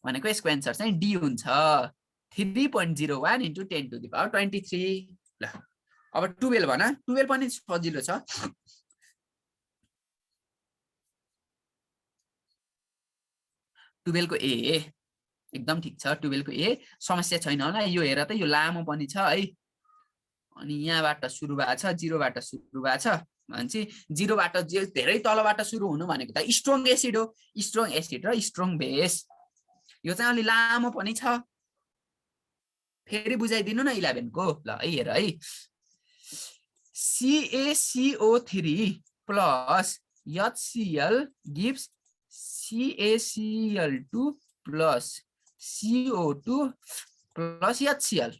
भनेको यसको एन्सर चाहिँ डी हुन्छ 3.01 इन्टु 10 टु द पावर 23। ल अब 12 भन। 12 पनि सजिलो छ। 12 को ए एकदम ठीक छ। 12 को ए समस्या छैन होला। यो हेर त यो लामो पनि छ है। अनि यहाँबाट सुरु भएको छ, 0 बाट सुरु भएको छ भन्छ। 0 बाट धेरै तलबाट सुरु हुनु भनेको त स्ट्रङ एसिड हो। स्ट्रङ एसिड र स्ट्रङ बेस। यो चाहिँ अलि लामो पनि छ। फेरि बुझाइदिनु न 11 को। ल है हेर है। CaCO3 plus HCl gives CaCl2 plus CO2 plus HCl।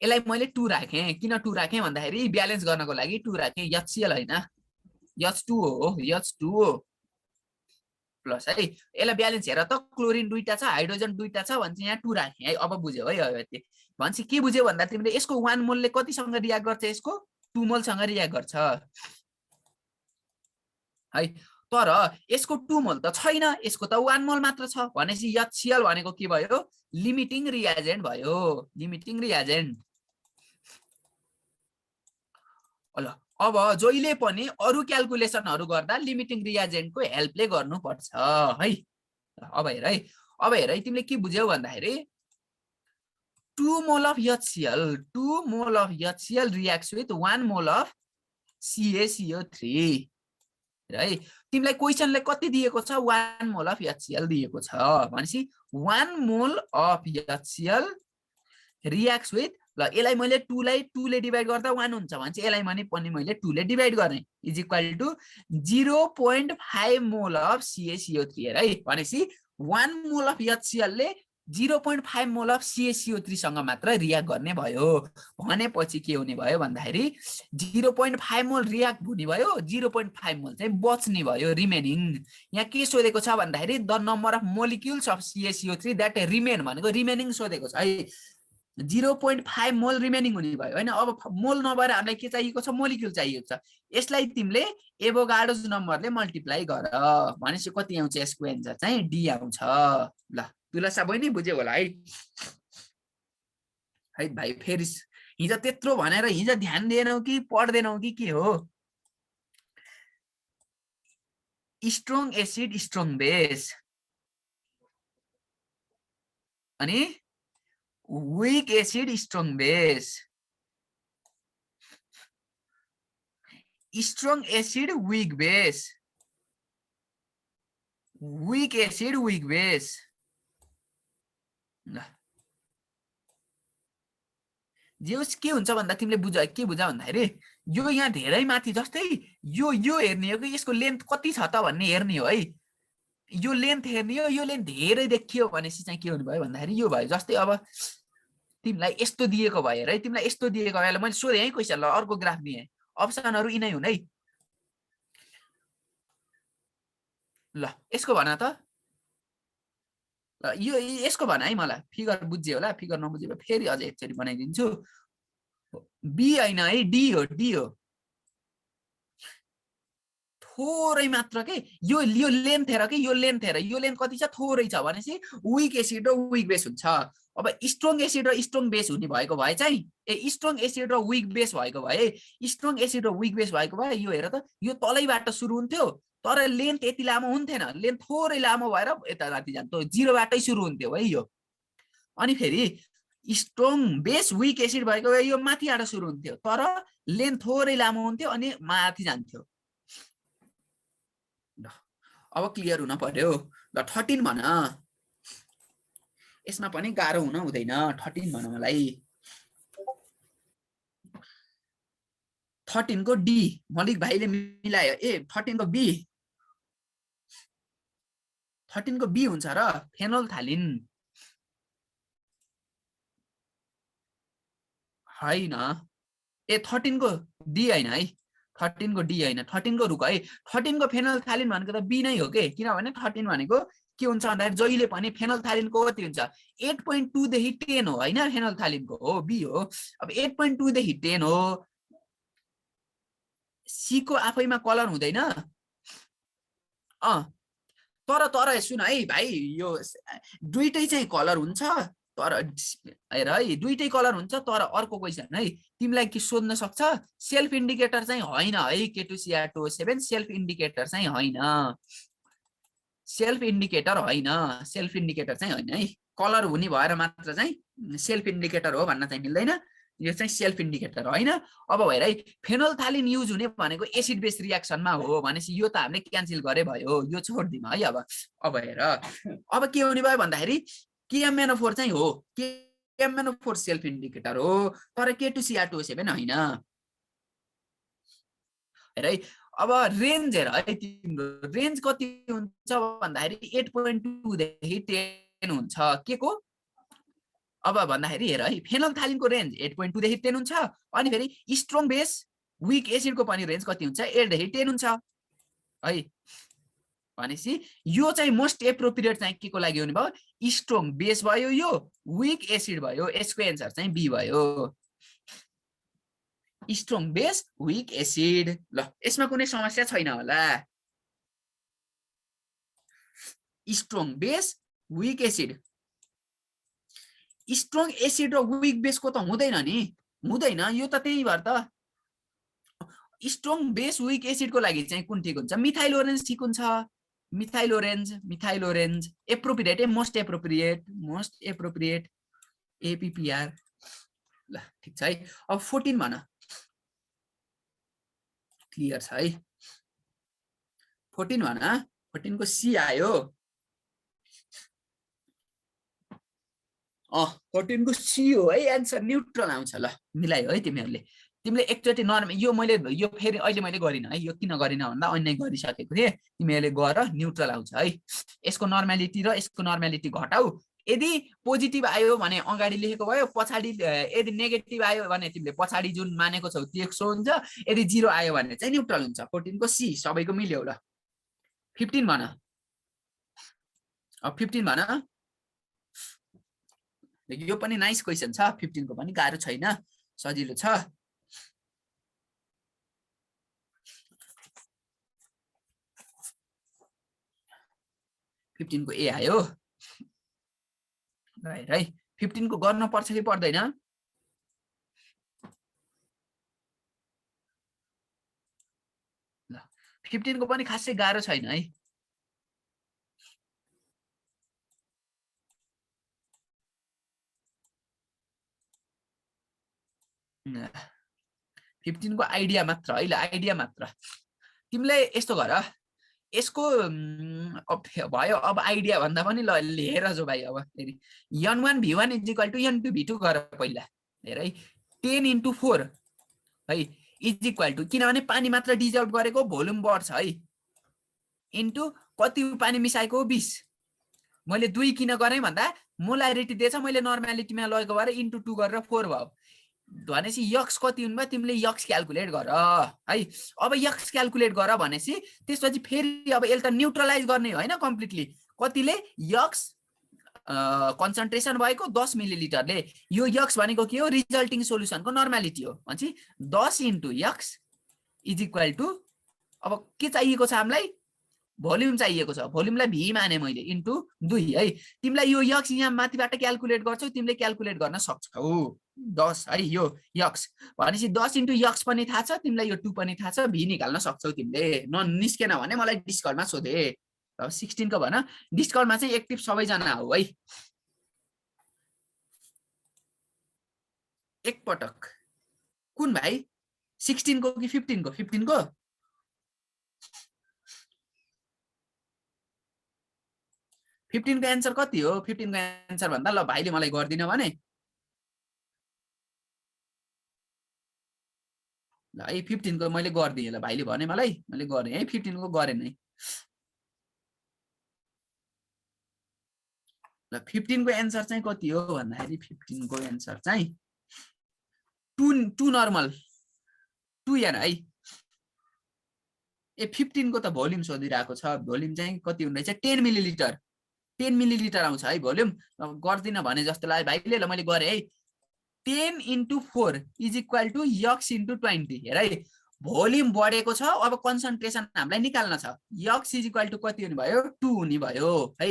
यसलाई मैले 2 राखेँ। किन 2 राखेँ भन्दाखेरि ब्यालेन्स गर्नको लागि 2 राखेँ। HCl हैन, H2O हो। H2O प्लस है। यसलाई ब्यालेन्स हेर त। क्लोरिन 2टा छ, हाइड्रोजन 2टा छ भन्छ। यहाँ 2 राखेँ है। अब बुझ्यौ है। अब भन्छ के बुझ्यौ भन्दा तिमीले यसको 1 मोलले कतिसँग रियाक्ट गर्छ? यसको 2 मोलसँग रियाक्ट गर्छ है। तर यसको 2 मोल त छैन, यसको त 1 मोल मात्र छ। भनेपछि HCl भनेको के भयो? लिमिटिङ रिएजेन्ट भयो। Limiting reagent. ल अब जहिले पनि अरु क्याल्कुलेसनहरु गर्दा लिमिटिङ रिएजेन्टको हेल्पले गर्नुपर्छ है। अब हेर है। अब हेर है तिमीले के बुझ्यौ भन्दाखेरि 2 mole of HCl reacts with 1 mole of CaCO3 है। तिमीलाई क्वेशनले कति दिएको छ? 1 मोल अफ HCl दिएको छ। भनेपछि 1 mole of HCl reacts with, ल यसलाई मैले 2 लाई 2 ले डिवाइड गर्दा 1 हुन्छ भन्छ। यसलाई पनि मैले 2 ले डिवाइड गर्ने is equal to 0.5 mole of CaCO3 है। भनेपछि 1 मोल अफ HCl ले 0.5 मोल अफ CaCO3 सँग मात्र रियाक्ट गर्ने भयो भनेपछि के हुने भयो भन्दाखेरि 0.5 मोल रियाक्ट हुने भयो 0.5 मोल चाहिँ बच्ने भयो रिमेनिङ यहाँ के सोधेको छ भन्दाखेरि the number of molecules of CaCO3 that remain भनेको रिमेनिङ सोधेको छ है 0.5 मोल रिमेनिङ हुने भयो हैन अब मोल नभएर हामीलाई के चाहिएको छ मोलिक्युल चाहिएको छ यसलाई तिमीले एभोगाड्रोस नम्बरले मल्टिप्लाई गर भनेपछि कति आउँछ यसको एन्सर चाहिँ डी आउँछ ल तुलसा बहिनी बुझ्यौ होला है है भाइ फेरि हिजो त्यत्रो भनेर हिजो ध्यान दिएनौ कि पढ्दैनौ कि के हो स्ट्रङ एसिड स्ट्रङ बेस अनि weak acid strong base strong acid weak base weak acid weak base जेउस के हुन्छ भन्दा तिमीले बुझ के बुझ भन्दाखेरि यो यहाँ धेरै माथि जस्तै यो हेर्ने हो कि यसको लेन्थ कति छ त भन्ने हेर्ने हो है यो लेन्थ हेर्ने हो यो लेन्थ धेरै देखियो भनेपछि चाहिँ के हुने भयो भन्दाखेरि यो भयो जस्तै अब तिमीलाई यस्तो दिएको भए है तिमीलाई यस्तो दिएको भए मैले सोधे है क्वेशन ल अर्को ग्राफ दिए अप्सनहरु यिनै हुन् है ल यसको भन त ल यो यसको भन है मलाई फिगर बुझ्यो होला फिगर नबुझे फेरि अझै एकचोटी बनाइदिन्छु बी हैन है डी हो थोरै मात्र के यो लेन्थ हेर के यो लेन्थ हेर यो लेन्थ कति छ थोरै छ भनेपछि वीक एसिड र वीक बेस हुन्छ अब स्ट्रङ एसिड र स्ट्रङ बेस हुने भएको भए चाहिँ स्ट्रङ एसिड र वीक बेस भएको भए स्ट्रङ एसिड र वीक बेस भएको भए यो हेर त यो तलैबाट सुरु हुन्थ्यो तर लेन्थ यति लामो हुन्थेन लेन्थ थोरै लामो भएर यता राति जान्थ्यो जिरोबाटै सुरु हुन्थ्यो है यो अनि फेरि स्ट्रङ बेस वीक एसिड भएको भए यो माथिबाट सुरु हुन्थ्यो तर लेन्थ थोरै लामो हुन्थ्यो अनि माथि जान्थ्यो अब क्लियर हुन पर्यो ल 13 भन यसमा पनि गाह्रो हुन हुँदैन 13 भन मलाई 13 को डी मलिक भाइले मिलायो 13 को बी 13 को बी हुन्छ र फेनोल्फथालिन हैन 13 को डी हैन है 13 को डी हैन 13 को रुक है 13 को फेनोल्फथालिन भनेको त बी नै हो के किनभने 13 भनेको के हुन्छ भन्दाखेरि जहिले पनि फेनोल्फथालिनको कति हुन्छ 8.2 देखि 10 हो हैन फेनोल्फथालिनको हो बी हो अब 8.2 देखि 10 हो सी को आफैमा कलर हुँदैन तर सुन है भाइ यो दुईटै चाहिँ कलर हुन्छ तर हेर है दुईटै कलर हुन्छ तर अर्को क्वेशन है तिमीलाई के सोध्न सक्छ सेल्फ इन्डिकेटर चाहिँ हैन है K2Cr2O7 सेल्फ इन्डिकेटर चाहिँ हैन सेल्फ इन्डिकेटर चाहिँ हैन है कलर हुने भएर मात्र चाहिँ सेल्फ इन्डिकेटर हो भन्न चाहिँ मिल्दैन यो चाहिँ सेल्फ इन्डिकेटर हैन अब हेर है फेनोल्फथालिन युज हुने भनेको एसिड बेस रियाक्सनमा हो भनेपछि यो त हामीले क्यान्सल गरे भयो यो छोड्दिम है अब हेर अब के हुने भयो भन्दाखेरि KMnO4 चाहिँ हो KMnO4 सेल्फ इन्डिकेटर हो तर K2Cr2O7 हैन हेर है अब रेन्ज हेर है तिम्रो रेन्ज कति हुन्छ भन्दाखेरि 8.2 देखि 10 हुन्छ के को अब भन्दाखेरि हेर है फेनोल्फथालिनको रेन्ज 8.2 देखि 10 हुन्छ अनि फेरि स्ट्रङ बेस वीक एसिडको पनि रेन्ज कति हुन्छ 8 देखि 10 हुन्छ है भनेपछि यो चाहिँ मोस्ट एप्रोप्रिएट चाहिँ के को लागि हुने भयो स्ट्रङ बेस भयो यो वीक एसिड भयो यसको एन्सर चाहिँ बी भयो स्ट्रङ बेस वीक एसिड ल यसमा कुनै समस्या छैन होला strong base weak acid strong acid र वीक बेसको त हुँदैन नि हुँदैन यो त त्यही भएर त स्ट्रङ बेस वीक एसिडको लागि चाहिँ कुन ठीक हुन्छ मिथाइल ओरेन्ज ठीक हुन्छ methyl orange appropriate most appropriate APPR ल ठीक छ है अब 14 भन क्लियर छ है 14 भन 14 को सी आयो 14 को सी हो है एन्सर न्यूट्रल आउँछ ल मिलायो है तिमीले एकचोटी नर्मल यो मैले यो फेरि अहिले मैले गरिन है यो किन गरिन भन्दा अन्य गरिसकेको थिए तिमीले गर न्यूट्रल आउँछ है यसको नर्मालिटी र यसको नर्मालिटी घटाउ यदि पोजिटिभ आयो भने अगाडि लेखेको भयो, पछाडि यदि नेगेटिभ आयो भने तिमीले पछाडि जुन मानेको छौ त्यो हुन्छ, यदि 0 आयो भने चाहिँ न्युट्रल हुन्छ। 14 को सी सबैको मिल्यो ल। 15 भन, अब 15 भन। यो पनि नाइस क्वेसन छ, 15 को पनि गाह्रो छैन, सजिलो छ। फिफ्टिन को ए आयो राइट है। 15 को गर्न पर्छ कि पर्दैन? ल 15 को पनि खासै गाह्रो छैन है। ल 15 को आइडिया मात्र है, ल आइडिया मात्र। तिमीले यस्तो गर, यसको भयो। अब आइडिया भन्दा पनि ल लिएर जो भाइ। अब फेरि n1 v1 = n2 v2 गर पहिला। हेर है 10 × 4 है = किनभने पानी मात्र डिजल्भ गरेको भोल्युम बढ्छ है, इन्टु कति पानी मिसाएको 20। मैले 2 किन गरेँ भन्दा मोलारिटी दिएछ, मैले नर्मालिटीमा लगेको भएर इन्टु 2 गरेर 4 भयो भनेपछि यक्स कति हुनु भयो तिमीले यक्स क्याल्कुलेट गर है। अब यक्स क्याल्कुलेट गर भनेपछि त्यसपछि फेरि अब यसले त न्युट्रलाइज गर्ने होइन कम्प्लिटली। कतिले? यक्स कन्सन्ट्रेसन भएको 10 मिलिलिटरले। यो यक्स भनेको के हो? रिजल्टिङ सोल्युसनको नर्मालिटी हो। भनेपछि 10 × यक्स = अब के चाहिएको छ हामीलाई? भोल्युम चाहिएको छ। भोल्युमलाई भी माने मैले इन्टु 2 है। तिमीलाई यो यक्स यहाँ माथिबाट क्याल्कुलेट गर्छौ, तिमीले क्याल्कुलेट गर्न सक्छौ। 10 है यो यक्स भनेपछि 10 × यक्स पनि थाहा छ तिमीलाई, यो 2 पनि थाहा छ, भी निकाल्न सक्छौ तिमीले। निस्केन भने मलाई डिस्कर्डमा सोधे। अब 16 को भन। डिस्कर्डमा चाहिँ एक्टिभ सबैजना हो है। एक पटक कुन भाइ? 16 को कि 15 को? 15 को 15 को एन्सर कति हो? 15 को एन्सर भन्दा ल भाइले मलाई गर्दिन भने ल है 15 को मैले गर्दिएँ। ल भाइले भने मलाई, मैले गरेँ है। 15 को गरेन है। ल 15 को एन्सर चाहिँ कति हो भन्दाखेरि 15 को एन्सर चाहिँ 2 नर्मल 2 n है। ए 15 को त भोल्युम सोधिरहेको छ। भोल्युम चाहिँ कति हुँदैछ? 10 मिलिलिटर। 10 मिलिलिटर आउँछ है भोल्युम। गर्दिन भने जस्तो लाग्यो भाइले। ल मैले गरेँ है। 10 × 4 = यक्स × 20। हेर है भोल्युम बढेको छ। अब कन्सन्ट्रेसन हामीलाई निकाल्न छ। यक्स = कति हुने भयो? 2 हुने भयो है।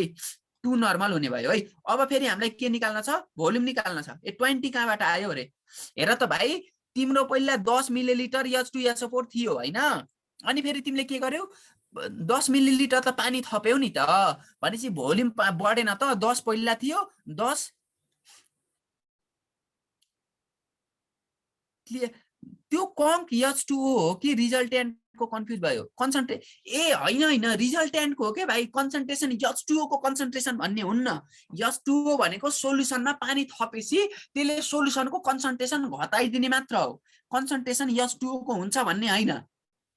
2 नर्मल हुने भयो है। अब फेरि हामीलाई के निकाल्न छ? भोल्युम निकाल्न छ। ए 20 कहाँबाट आयो अरे? हेर त भाइ तिम्रो पहिला 10 मिलिलिटर H2SO4 थियो हैन? अनि फेरि तिमीले के गर्यौ? 10 मिलिलिटर त पानी थप्यौ नि त। भनेपछि भोल्युम बढेन त? 10 पहिला थियो, 10 त्यो कम H2O हो कि रिजल्टेन्टको? कन्फ्युज भयो। कन्सन्ट्रेट ए होइन रिजल्टेन्टको हो के भाइ। कन्सन्ट्रेसन H2O को कन्सन्ट्रेसन भन्ने हुन्न। H2O भनेको सोल्युसनमा पानी थपेपछि त्यसले सोल्युसनको कन्सन्ट्रेसन घटाइदिने मात्र हो। कन्सन्ट्रेसन H2O को हुन्छ भन्ने होइन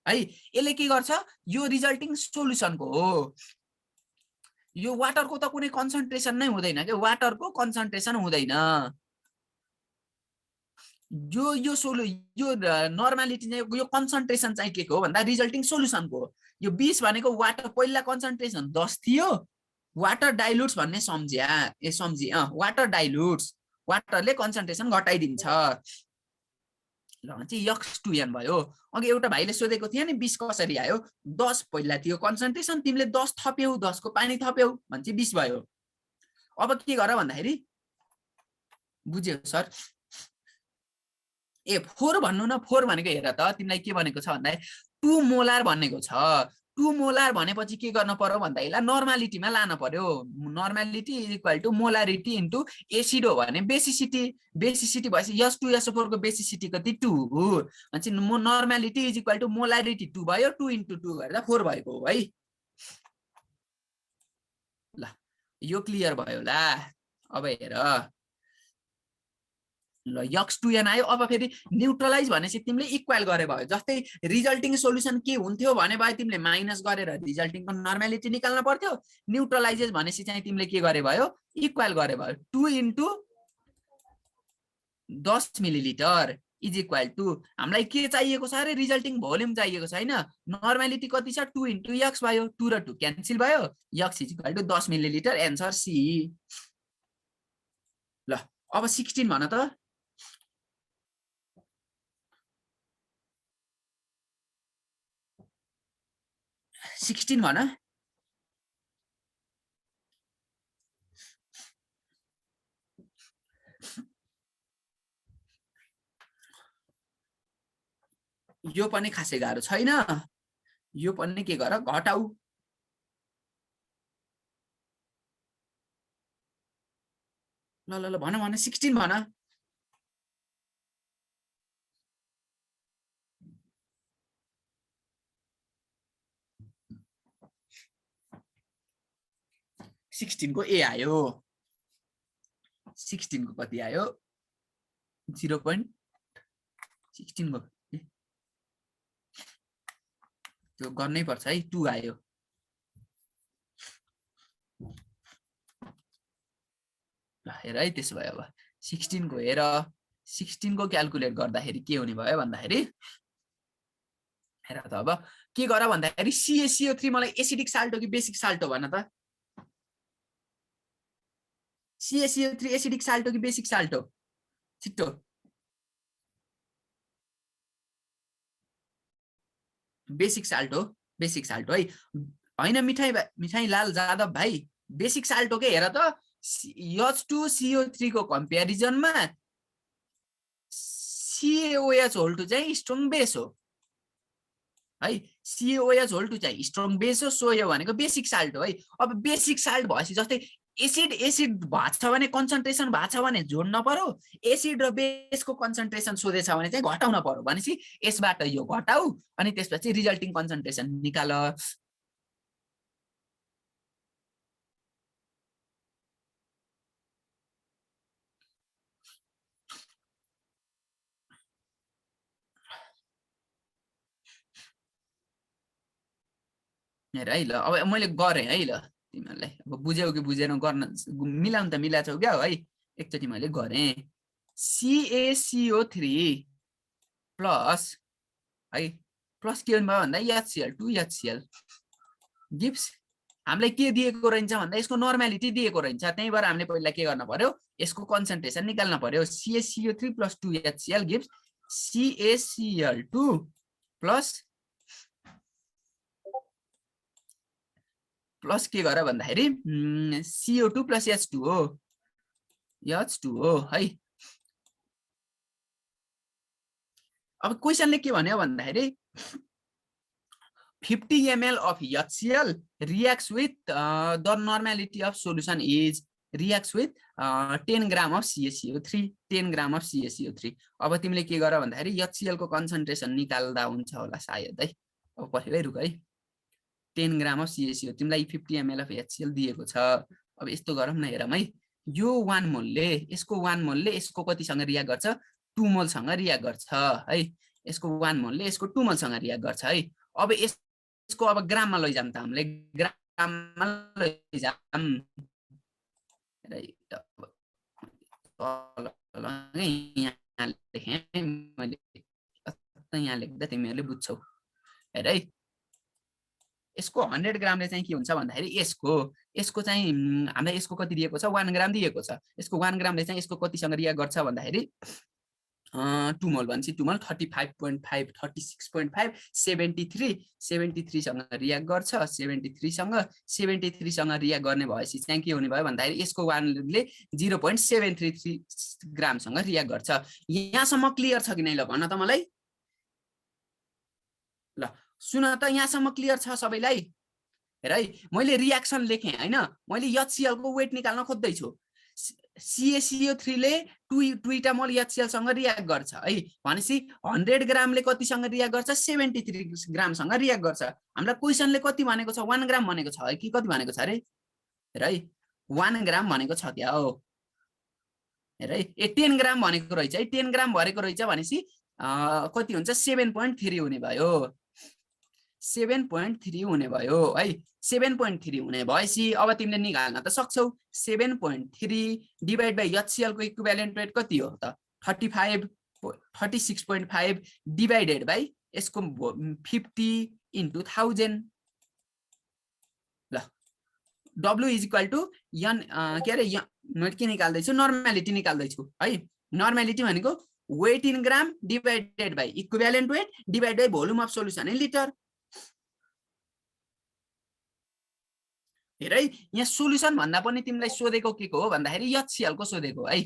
है। यसले के गर्छ? यो रिजल्टिङ सोल्युसनको हो। यो वाटरको त कुनै कन्सन्ट्रेसन नै हुँदैन के। वाटरको कन्सन्ट्रेसन हुँदैन। यो नर्मालिटी चाहिँ यो कन्सन्ट्रेसन चाहिँ के को हो भन्दा रिजल्टिङ सोल्युसनको हो। यो 20 भनेको वाटर पहिला कन्सन्ट्रेसन 10 थियो, वाटर डाइल्युट्स भन्ने सम्झ्या। ए सम्झी वाटर डाइल्युट्स, वाटरले कन्सन्ट्रेसन घटाइदिन्छ। ल चाहिँ यक्स 2 n भयो। अघि एउटा भाइले सोधेको थियो नि 20 कसरी आयो? 10 पहिला थियो कन्सन्ट्रेसन, तिमीले 10 थप्यौ, 10 को पानी थप्यौ भने चाहिँ 20 भयो। अब के गर भन्दाखेरि बुझ्यौ सर? ए 4 भन्नु न। 4 भनेको हेर त तिमीलाई के भनेको छ भन्दा 2 मोलार भनेको छ। 2 मोलार भनेपछि के गर्न पर्यो भन्दा यसलाई नर्मालिटीमा लान पर्यो। नर्मालिटी = मोलारिटी इन्टु एसिड हो भने बेसिसिटी। बेसिसिटी भएपछि H2SO4 को बेसिसिटी कति? 2 हो। भनेपछि नर्मालिटी = मोलारिटी 2 भयो। 2 × 2 गर्दा 4 भएको हो है। ल यो क्लियर भयो होला। अब हेर ल x2n आयो। अब फेरि न्युट्रलाइज भनेपछि तिमीले इक्वल गरे भयो। जस्तै रिजल्टिङ सोल्युसन के हुन्थ्यो भने भयो तिमीले माइनस गरेर रिजल्टिङको नर्मालिटी निकाल्न पर्थ्यो। न्युट्रलाइजेस भनेपछि चाहिँ तिमीले के गरे भयो, इक्वल गरे भयो। 2 into 10 millilitre is equal to हामीलाई के चाहिएको छ अरे, रिजल्टिङ भोल्युम चाहिएको छ हैन। नर्मालिटी कति छ, 2 into x भयो। 2 र 2 क्यान्सल भयो, x is equal to 10 millilitre, answer C. ल अब 16 भन त। भन। यो पनि खासै गाह्रो छैन, यो पनि के गर, घटाउ। ल ल ल भन भन, 16 भन। को ए आयो। 16 को कति आयो, 0.16 को त्यो गर्नै पर्छ है, 2 आयो। ल हेर है, त्यसो भयो अब 16 को हेर, 16 को क्याल्कुलेट गर्दाखेरि के हुने भयो भन्दाखेरि, हेर त अब के गर भन्दाखेरि CaCO3 मलाई एसिडिक साल्टो कि बेसिक साल्टो भन त। CaCO3 एसिडिक साल्टो कि बेसिक साल्टो, छिट्टो। बेसिक साल्टो, बेसिक साल्टो है। हैन मिठाई लाल जादव भाइ, बेसिक साल्टो के हेर त। H2CO3 को कम्प्यारिजनमा CaOH चाहिँ स्ट्रङ बेस हो है। CaOH चाहिँ स्ट्रङ बेस हो, सो यो भनेको बेसिक साल्ट हो है। अब बेसिक साल्ट भएपछि जस्तै एसिड भएको छ भने, कन्सन्ट्रेसन भएको छ भने जोड्न पर्यो, एसिड र बेसको कन्सन्ट्रेसन सोधेछ भने चाहिँ घटाउन पर्यो। भनेपछि यसबाट यो घटाउ अनि त्यसपछि रिजल्टिङ कन्सन्ट्रेसन निकाल। हेर है, ल अब मैले गरेँ है। ल तिमीहरूलाई अब बुझ्यौ कि बुझेन, गर्न मिलाउनु त मिलाछौ क्या है। एकचोटि मैले गरेँ, CaCO3 प्लस है, प्लस के भयो भन्दा HCl 2HCl गिव्स, हामीलाई के दिएको रहन्छ भन्दा यसको नर्मालिटी दिएको रहन्छ। त्यही भएर हामीले पहिला के गर्न पर्यो, यसको कन्सन्ट्रेसन निकाल्न पर्यो। CaCO3 plus 2HCl gives CaCl2 plus के गर भन्दाखेरि CO2 प्लस H2O है। अब क्वेसनले के भन्यो भन्दाखेरि 50 ml of HCl reacts with the normality of solution is reacts with 10 gram of CaCO3, 10 gram of CaCO3। अब तिमीले के गर भन्दाखेरि HCl को कन्सन्ट्रेसन निकाल्दा हुन्छ होला सायद है। अब पछि रुक है, 10 ग्राम अफ CaCO तिमीलाई 50 ml अफ HCl दिएको छ। अब यस्तो गरौँ न, हेरौँ है, यो 1 मोलले यसको 1 मोलले यसको कतिसँग रियाक्ट गर्छ, 2 मोलसँग रियाक्ट गर्छ है। यसको 1 मोलले यसको 2 मोलसँग रियाक्ट गर्छ है। अब यसको अब ग्राममा लैजाम त, हामीले ग्राममा लैजाम। यहाँ लेख्दा तिमीहरूले बुझ्छौ। हेर है, यसको 100 ग्रामले चाहिँ के हुन्छ भन्दाखेरि यसको चाहिँ हामीलाई यसको कति दिएको छ, 1 ग्राम दिएको छ। यसको 1 ग्रामले चाहिँ यसको कतिसँग रियाक्ट गर्छ भन्दाखेरि 2 मोल भनेपछि 2 मोल 35.5 36.5 73 सँग रियाक्ट गर्छ। 73 सँग रियाक्ट गर्ने भएपछि चाहिँ के हुने भयो भन्दाखेरि यसको 1 ले 0.733 ग्रामसँग रियाक्ट गर्छ। यहाँसम्म क्लियर छ कि नै, ल भन त मलाई। ल सुन त, यहाँसम्म क्लियर छ सबैलाई। हेर है, मैले रियाक्सन लेखेँ हैन, मैले HCl को वेट निकाल्न खोज्दैछु। CaCO3 ले 2 मोल HCl सँग रियाक्ट गर्छ है। भनेपछि 100 ग्रामले कतिसँग रियाक्ट गर्छ, 73 ग्रामसँग रियाक्ट गर्छ। हामीलाई क्वेसनले कति भनेको छ, 1 ग्राम भनेको छ है कि कति भनेको छ अरे। हेर है, 1 ग्राम भनेको छ क्या हो। हेर है, 10 ग्राम भनेको रहेछ है, 10 ग्राम भरेको रहेछ भनेपछि कति हुन्छ 7.3 हुने भयो, 7.3 हुने भयो है। 7.3 हुने भएपछि अब तिमीले निकाल्न त सक्छौ। 7.3 डिभाइड बाइ HCl को इक्विभ्यालेन्ट वेट कति हो त 36.5 डिभाइडेड बाइ यसको 50 into 1000। ल W is equal to N के अरे के निकाल्दैछु नर्मालिटी निकाल्दैछु है। नर्मालिटी भनेको weight in gram divided by equivalent weight divide by volume of solution in litre. हेर है, यहाँ सोल्युसन भन्दा पनि तिमीलाई सोधेको के को हो भन्दाखेरि HCl को सोधेको है।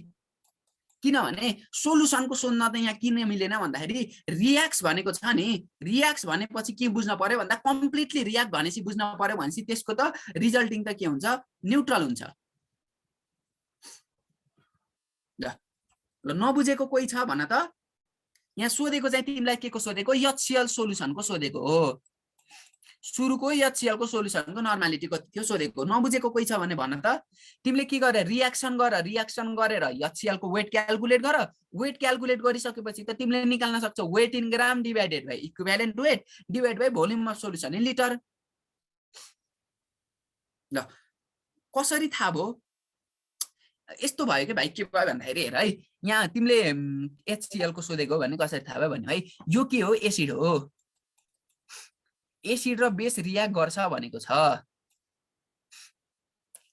किनभने सोल्युसनको सोध्न त यहाँ किन मिलेन भन्दाखेरि रियाक्स भनेको छ नि, रियाक्स भनेपछि के बुझ्न पर्यो भन्दा कम्प्लिटली रियाक्ट भनेपछि बुझ्न पर्यो भनेपछि त्यसको त रिजल्टिङ त के हुन्छ न्युट्रल हुन्छ। ल नबुझेको कोही छ भन त। यहाँ सोधेको चाहिँ तिमीलाई के को सोधेको HCl सोल्युसनको सोधेको हो। सुरुको HCl को सोल्युसनको नर्मालिटी कति थियो सोधेको। नबुझेको कोही छ भने भन त। तिमीले के गर रियाक्सन गरेर HCl को वेट क्याल्कुलेट गर। वेट क्याल्कुलेट गरिसकेपछि त तिमीले निकाल्न सक्छौ weight in gram divided by equivalent weight divide by volume of solution in litre. ल कसरी थाहा भयो? यस्तो भयो कि भाइ के भयो भन्दाखेरि हेर है, यहाँ तिमीले HCl को सोधेको भने कसरी थाहा भयो भने है, यो के हो एसिड हो। एसिड र बेस रियाक्ट गर्छ भनेको छ।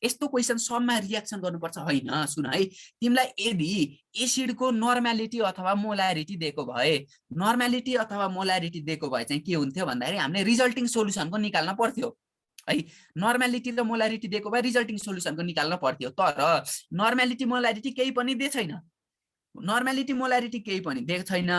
यस्तो क्वेशन सबमा रियाक्सन गर्नुपर्छ होइन। सुन है, तिमीलाई यदि एसिडको नर्मालिटी अथवा मोलारिटी दिएको भए, नर्मालिटी अथवा मोलारिटी दिएको भए चाहिँ के हुन्थ्यो भन्दाखेरि हामीले रिजल्टिङ सोल्युसनको निकाल्न पर्थ्यो है। नर्मालिटी र मोलारिटी दिएको भए रिजल्टिङ सोल्युसनको निकाल्न पर्थ्यो। तर नर्मालिटी मोलारिटी केही पनि दिएको छैन। नर्मालिटी मोलारिटी केही पनि दिएको छैन।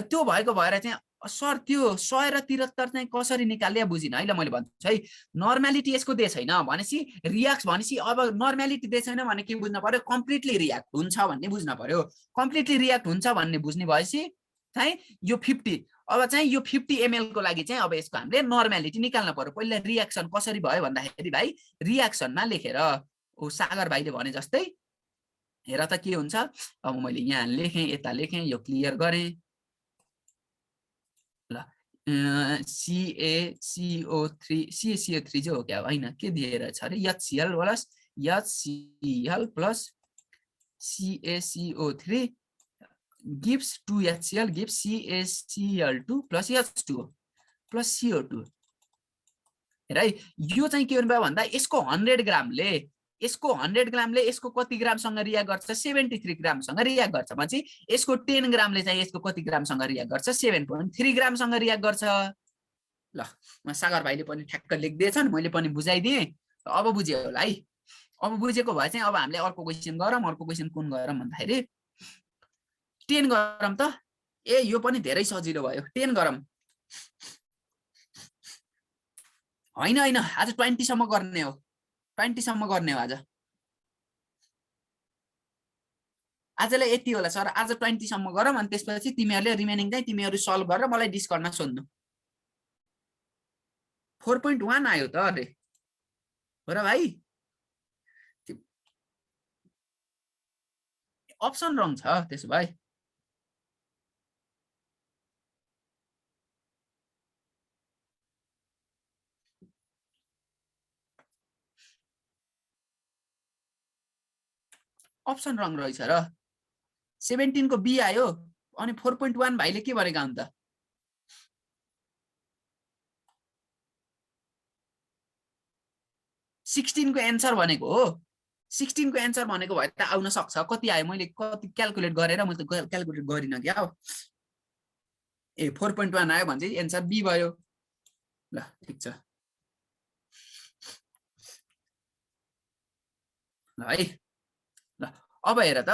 त्यो भएको भएर चाहिँ सर त्यो 100 र 73 चाहिँ कसरी निकाल्ने बुझिन है। ल मैले भन्छु है, नर्मालिटी यसको दिए छैन भनेपछि रियाक्ट भनेपछि अब नर्मालिटी दिए छैन भने के बुझ्न पर्यो कम्प्लिटली रियाक्ट हुन्छ भन्ने बुझ्न पर्यो। कम्प्लिटली रियाक्ट हुन्छ भन्ने बुझ्ने भएपछि चाहिँ यो 50 अब चाहिँ यो 50 ml को लागि चाहिँ अब यसको हामीले नर्मालिटी निकाल्न पर्यो। पहिला रियाक्सन कसरी भयो भन्दाखेरि भाइ रियाक्सनमा लेखेर सागर भाइले भने जस्तै हेर त के हुन्छ। अब मैले यहाँ लेखेँ, यता लेखेँ, यो क्लियर गरेँ। ल CaCO3 चाहिँ हो क्या होइन, के दिएर छ अरे HCl plus CaCO3 gives 2HCl gives CaCl2 plus H2O plus CO2। हेर है, यो चाहिँ के भयो भन्दा यसको 100 ग्रामले यसको कति ग्रामसँग रियाक्ट गर्छ 73 ग्रामसँग रियाक्ट गर्छ भनेपछि यसको 10 ग्रामले चाहिँ यसको कति ग्रामसँग रियाक्ट गर्छ 7.3 ग्रामसँग रियाक्ट गर्छ। ल सागर भाइले पनि ठ्याक्क लेख्दैछन्, मैले पनि बुझाइदिएँ। अब बुझ्यो होला है। अब बुझेको भए चाहिँ अब हामीले अर्को क्वेसन गरौँ। अर्को क्वेसन कुन गरौँ भन्दाखेरि 10 गरौँ त। ए यो पनि धेरै सजिलो भयो, 10 गरौँ। होइन होइन आज 20 सम्म गर्ने हो, 20 सम्म गर्ने हो आज। आजलाई यति होला सर, आज 20 सम्म गरौँ अनि त्यसपछि तिमीहरूले रिमेनिङ चाहिँ तिमीहरू सल्भ गरेर मलाई डिस्कर्डमा सोध्नु। 4.1 आयो त अरे हो र भाइ? अप्सन रङ छ त्यसो भए। अप्सन रङ रहेछ र 17 को बी आयो अनि 4.1 भाइले के भनेका हुन् त? सिक्सटिन को एन्सर भनेको हो। 16 को एन्सर भनेको भए त आउन सक्छ। कति आयो मैले कति क्याल्कुलेट गरेर मैले त क्याल्कुलेट गरिन क्या हो। ए 4.1 आयो भने चाहिँ एन्सर बी भयो। ल ठिक छ ल है। ल अब हेर त,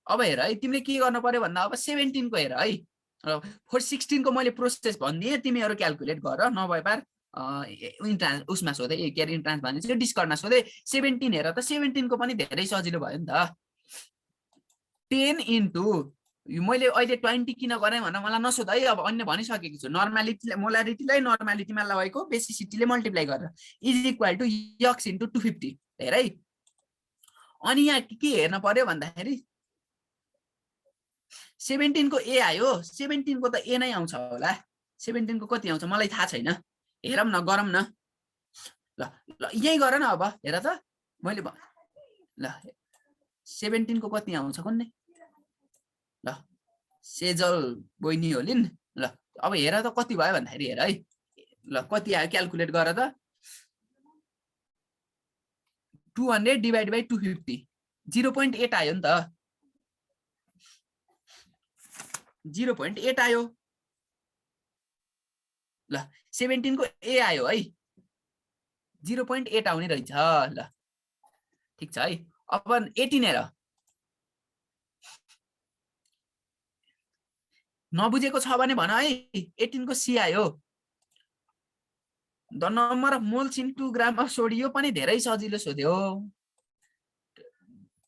अब हेर है, तिमीले के गर्नु पर्यो भन्दा अब 17 को हेर है। 16 को मैले प्रोसेस भनिदिएँ, तिमीहरू क्याल्कुलेट गर। नभए पार इन्ट्रान्स उसमा सोधे के अरे इन्ट्रान्स भने चाहिँ डिस्कर्डमा सोधे। 17 हेर त, 17 को पनि धेरै सजिलो भयो नि त। 10 into यो मैले अहिले 20 किन गरेँ भनेर मलाई नसोध है। अब अन्य भनिसकेको छु। नर्मालिटी मोलारिटीलाई नर्मालिटीमा लगाएको बेसिसिटीले मल्टिप्लाई गरेर is equal to x into 250 हेर है। अनि यहाँ के हेर्न पर्यो भन्दाखेरि 17 को ए आयो, 17 को त ए नै आउँछ होला। 17 को कति आउँछ मलाई थाहा छैन, हेरौँ न गरौँ न। ल ल यही गर न अब हेर त मैले ल 17 को कति आउँछ कुन्ने। ल सेजल बहिनी होलिन्। ल अब हेर त कति भयो भन्दाखेरि हेर है। ल कति आयो क्याल्कुलेट गर त। 200 डिभाइड बाइ 250 0.8 आयो नि त। 0.8 आयो। ल 17 को ए आयो है 0.8 आउने रहेछ। ल ठीक छ है। अब 18 हेर नबुझेको छ भने भन है। 18 को सी आयो। The number of moles in 2 gram of sodium पनि धेरै सजिलो सोध्यो।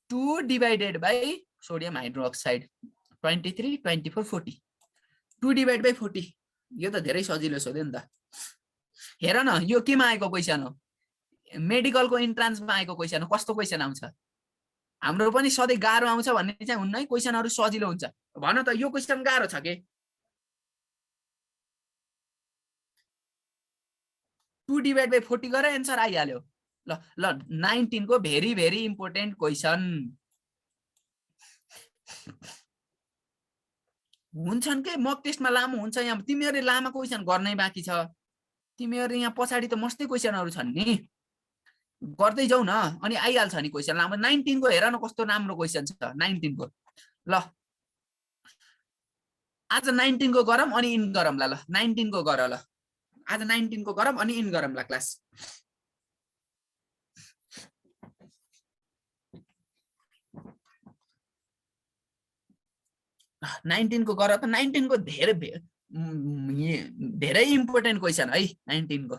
2 divided by sodium hydroxide 23 24 40 2 divide by 40 यो त धेरै सजिलो सोध्यो नि त। हेर न यो केमा आएको क्वेशन हो, मेडिकलको इन्ट्रान्समा आएको क्वेशन हो। कस्तो क्वेशन आउँछ, हाम्रो पनि सधैँ गाह्रो आउँछ भन्ने चाहिँ हुन्न है, क्वेशनहरु सजिलो हुन्छ। भन त यो क्वेशन गाह्रो छ के। 2 डिवाइड बाई 40 गरेर एन्सर आइहाल्यो। ल ल 19 को भेरी भेरी इम्पोर्टेन्ट क्वेशन हुन्छन् के मक टेस्टमा लामो हुन्छ। यहाँ तिमीहरुले लामो क्वेशन गर्नै बाँकी छ। तिमीहरु यहाँ पछाडी त मस्तै क्वेशनहरु छन् नि, गर्दै जाऊ न अनि आइहाल्छ नि क्वेशन लामो। 19 को हेर न कस्तो राम्रो क्वेशन छ 19 को। ल आज 19 को गरम अनि इन गरमला। ल 19 को गर। ल आज 19 को गरम अनि इन गरमला क्लास। 19 को गर त। 19 को धेरै इम्पोर्टेन्ट क्वेशन है 19 को।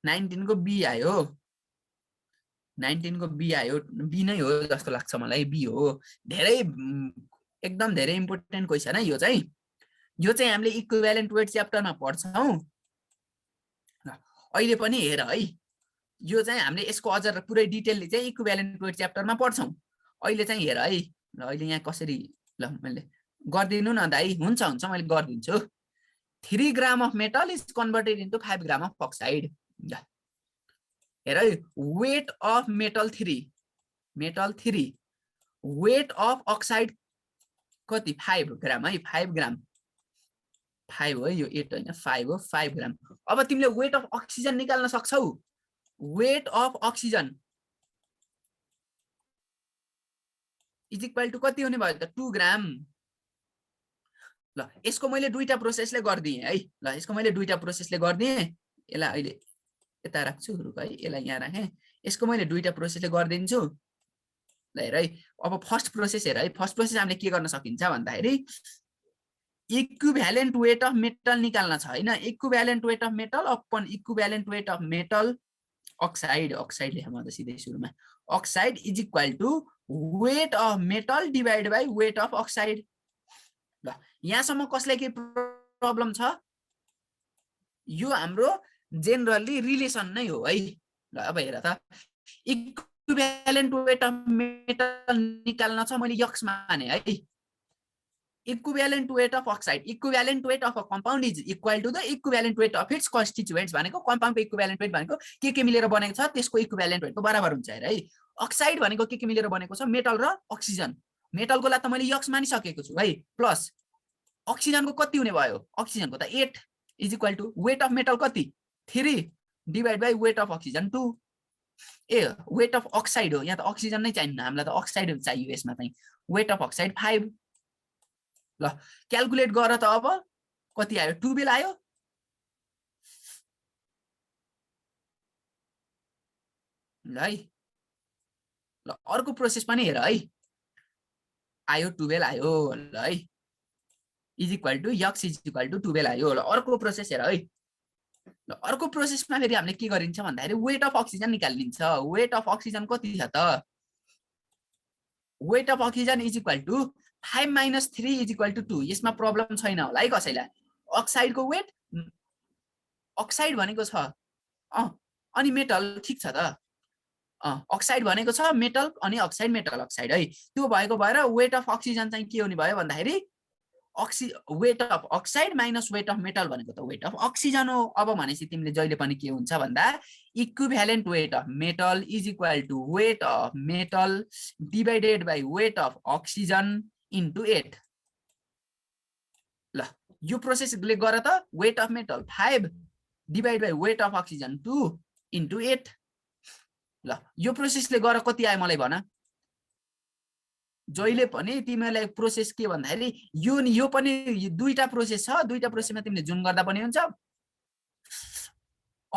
नाइन्टिन को बी आयो। 19 को बी आयो। बी नै हो जस्तो लाग्छ मलाई, बी हो। धेरै एकदम धेरै इम्पोर्टेन्ट क्वेशन है यो चाहिँ। यो चाहिँ हामीले इक्विभ्यालेन्ट वेट च्याप्टरमा पढ्छौं। अहिले पनि हेर है, यो चाहिँ हामीले यसको अझ पुरै डिटेलले चाहिँ इक्विभ्यालेन्ट वेट च्याप्टरमा पढ्छौं। अहिले चाहिँ हेर है। ल अहिले यहाँ कसरी, ल मैले गर्दिनु न दाइ। हुन्छ हुन्छ मैले गर्दिन्छु। 3 gram of metal is converted into 5 gram of oxide. हेर है, weight of metal 3, metal 3, weight of oxide कति 5 ग्राम है। 5 ग्राम 5 हो यो 8 हैन 5 हो। 5 ग्राम। अब तिमीले वेट अफ अक्सिजन निकाल्न सक्छौ। Weight of oxygen is equal to कति हुने भयो त 2 ग्राम। ल यसको मैले दुईटा प्रोसेसले गर्दिए है। ल यसको मैले दुईटा प्रोसेसले गर्दिए। यसलाई अहिले यता राख्छु, रुक है यसलाई यहाँ राखे। यसको मैले दुईटा प्रोसेसले गर्दिन्छु। ल हेर है, अब फर्स्ट प्रोसेस हेर है। फर्स्ट प्रोसेस हामीले के गर्न सकिन्छ भन्दाखेरि इक्विभ्यालेन्ट वेट अफ मेटल निकाल्न छ हैन। Equivalent weight of metal upon equivalent weight of metal oxide. Oxide लेखौँ त सिधै सुरुमा। Oxide is equal to weight of metal divide by weight of oxide. ल यहाँसम्म कसलाई के प्रब्लम छ, यो हाम्रो जेनरली रिलेसन नै हो है। ल अब हेर त, इक्विभ्यालेन्ट वेट अफ मेटल निकाल्न छ, मैले यक्स माने है। Equivalent weight of oxide, equivalent weight of a compound is equal to the equivalent weight of its constituents. भनेको कम्पाउन्डको इक्विभ्यालेन्ट वेट भनेको के मिलेर बनेको छ त्यसको इक्विभ्यालेन्ट वेटको बराबर हुन्छ हेर है। अक्साइड भनेको के मिलेर बनेको छ, मेटल र अक्सिजन। मेटलको लागि त मैले यक्स मानिसकेको छु है। प्लस अक्सिजनको कति हुने भयो, अक्सिजनको त 8 is equal to weight of metal कति 3 divide by weight of oxygen 2। ए वेट अफ अक्साइड हो, यहाँ त अक्सिजन नै चाहिन्न हामीलाई, त अक्साइड चाहियो यसमा चाहिँ। Weight of oxide 5। ल क्याल्कुलेट गर त अब कति आयो, 12 आयो। ल है ल अर्को प्रोसेस पनि हेर है आयो 12 आयो ल है is equal to x is equal to 12 आयो ल अर्को प्रोसेस हेर है ल अर्को प्रोसेसमा फेरि हामीले के गरिन्छ भन्दाखेरि वेट अफ अक्सिजन निकालिन्छ वेट अफ अक्सिजन कति छ त weight of oxygen is equal to 5 - 3 is equal to 2 यसमा प्रब्लम छैन होला है कसैलाई अक्साइडको वेट अक्साइड भनेको छ अनि मेटल ठीक छ त अक्साइड भनेको छ मेटल अनि अक्साइड मेटल अक्साइड है त्यो भएको भएर वेट अफ अक्सिजन चाहिँ के हुने भयो भन्दाखेरि weight of oxide minus weight of metal भनेको त वेट अफ अक्सिजन हो अब भनेपछि तिमीले जहिले पनि के हुन्छ भन्दा equivalent weight of metal is equal to weight of metal divided by weight of oxygen into 8 ल यो प्रोसेसले गर त weight of metal 5 divide by weight of oxygen 2 into 8 ल यो प्रोसेसले गर कति आयो मलाई भन जहिले पनि तिमीलाई प्रोसेस के भन्दाखेरि यो पनि दुईटा प्रोसेस छ दुईटा प्रोसेसमा तिमीले जुन गर्दा पनि हुन्छ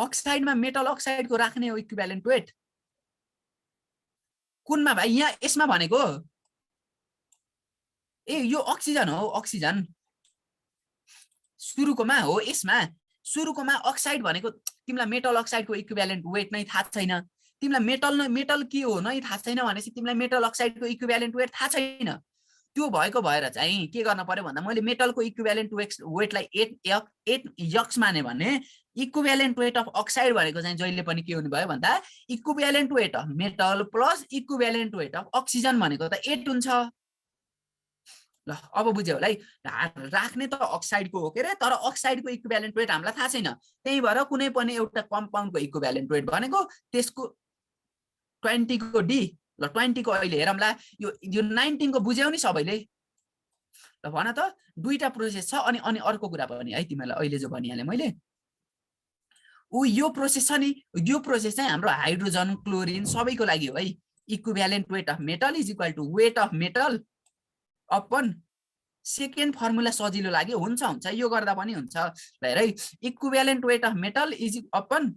अक्साइडमा मेटल अक्साइडको राख्ने हो इक्विभ्यालेन्ट वेट कुनमा भाइ यहाँ यसमा भनेको ए यो अक्सिजन हो अक्सिजन सुरुकोमा हो यसमा सुरुकोमा अक्साइड भनेको तिमीलाई मेटल अक्साइडको इक्विभ्यालेन्ट वेट नै थाहा छैन तिमीलाई मेटल के हो नै थाहा छैन भनेपछि तिमीलाई मेटल अक्साइडको इक्विभ्यालेन्ट वेट थाहा छैन त्यो भएको भएर चाहिँ के गर्न पर्यो भन्दा मैले मेटलको इक्विभ्यालेन्ट वेटलाई 8 यक्स माने भने इक्विभ्यालेन्ट वेट अफ अक्साइड भनेको चाहिँ जहिले पनि के हुने भयो भन्दा equivalent weight of metal plus equivalent weight of oxygen भनेको त 8 हुन्छ ल अब बुझ्यौ होला है राख्ने त अक्साइडको हो के रे तर अक्साइडको इक्विभ्यालेन्ट वेट हामीलाई थाहा छैन त्यही भएर कुनै पनि एउटा कम्पाउन्डको इक्विभ्यालेन्ट वेट भनेको त्यसको 20 को डी ल 20 को अहिले हेरौँला यो 19 को बुझ्यौ नि सबैले ल भन त दुईटा प्रोसेस छ अनि अनि अर्को कुरा पनि है तिमीलाई अहिले जो भनिहाले मैले यो प्रोसेस छ नि यो प्रोसेस चाहिँ हाम्रो हाइड्रोजन क्लोरिन सबैको लागि हो है equivalent weight of metal is equal to weight of metal upon second formula सजिलो लाग्यो हुन्छ यो गर्दा पनि हुन्छ हेर है equivalent weight of metal is upon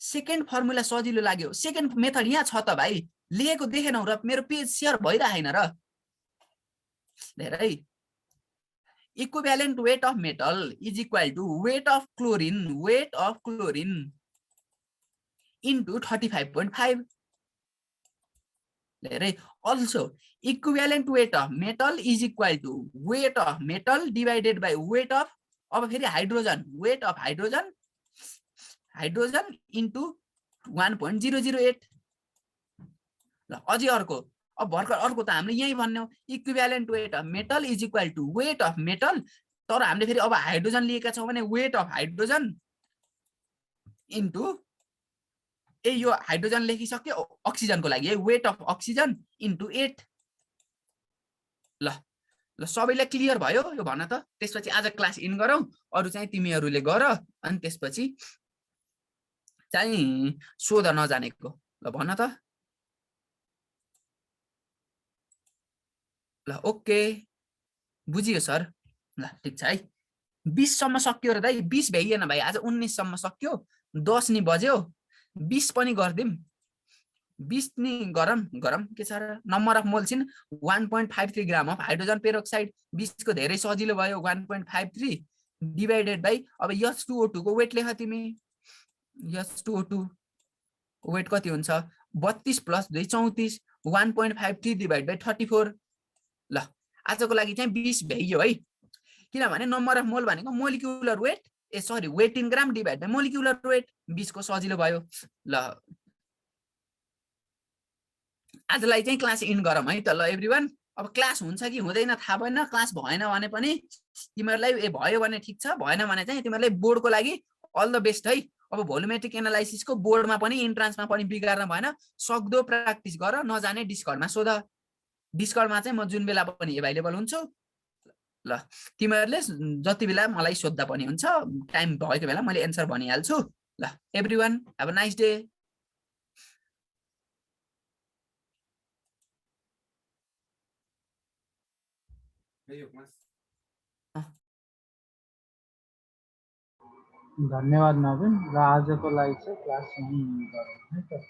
second formula सजिलो लाग्यो सेकेन्ड मेथड यहाँ छ त भाइ लेखेको देखेनौ र मेरो पेज शेयर भइरहेन र हेर है equivalent weight of metal is equal to weight of chlorine into 35.5 हेर है also equivalent weight of metal is equal to weight of metal divided by weight of अब फेरि hydrogen weight of hydrogen into 1.008 ल अझै अर्को अब भर्खर अर्को त हामीले यही भन्ने हो equivalent weight of metal is equal to weight of metal तर हामीले फेरि अब हाइड्रोजन लिएका छौँ भने वेट अफ हाइड्रोजन इन्टु यो हाइड्रोजन लेखिसक्यो अक्सिजनको लागि है वेट अफ अक्सिजन इन्टु 8 ल ल सबैलाई क्लियर भयो यो भन त त्यसपछि आज क्लास इन गरौँ अरु चाहिँ तिमीहरूले गर अनि त्यसपछि चाहिँ सोध नजानेको ल भन त ल ओके बुझियो सर ल ठीक छ है 20 सम्म सक्यो र दाइ 20 भ्याइएन भाइ आज 19 सम्म सक्यो 10 नि बज्यो 20 पनि गर्दिम 20 नि गरम के छ र number of moles in 1.53 gram of hydrogen peroxide 20 को धेरै सजिलो भयो 1.53 डिवाइडेड बाइ अब H2O2 को वेट लेख तिमी H2O2 वेट कति हुन्छ 32 + 2 34 1.53 डिवाइड बाइ 34 ल आजको लागि चाहिँ 20 भ्याइयो है किनभने नम्बर अफ मोल भनेको molecular weight sorry weight in gram divide by molecular weight 20 को सजिलो भयो ल आजलाई चाहिँ क्लास इन गरौँ है त ल एभ्रीवन अब क्लास हुन्छ कि हुँदैन थाहा भएन क्लास भएन भने पनि तिमीहरूलाई भयो भने ठीक छ भएन भने चाहिँ तिमीहरूलाई बोर्डको लागि अल द बेस्ट है अब भोल्युमेट्रिक एनालाइसिसको बोर्डमा पनि इन्ट्रान्समा पनि बिगार्न भएन सक्दो प्र्याक्टिस गर नजाने डिस्कर्डमा सोध डिस्कर्डमा चाहिँ म जुन बेला पनि एभाइलेबल हुन्छु ल तिमीहरूले जति बेला मलाई सोध्दा पनि हुन्छ टाइम भएको बेला मैले एन्सर भनिहाल्छु ल everyone have a nice day Hey, धन्यवाद नवीन, र आजको लागि चाहिँ क्लास यहीँ गरौँ है त।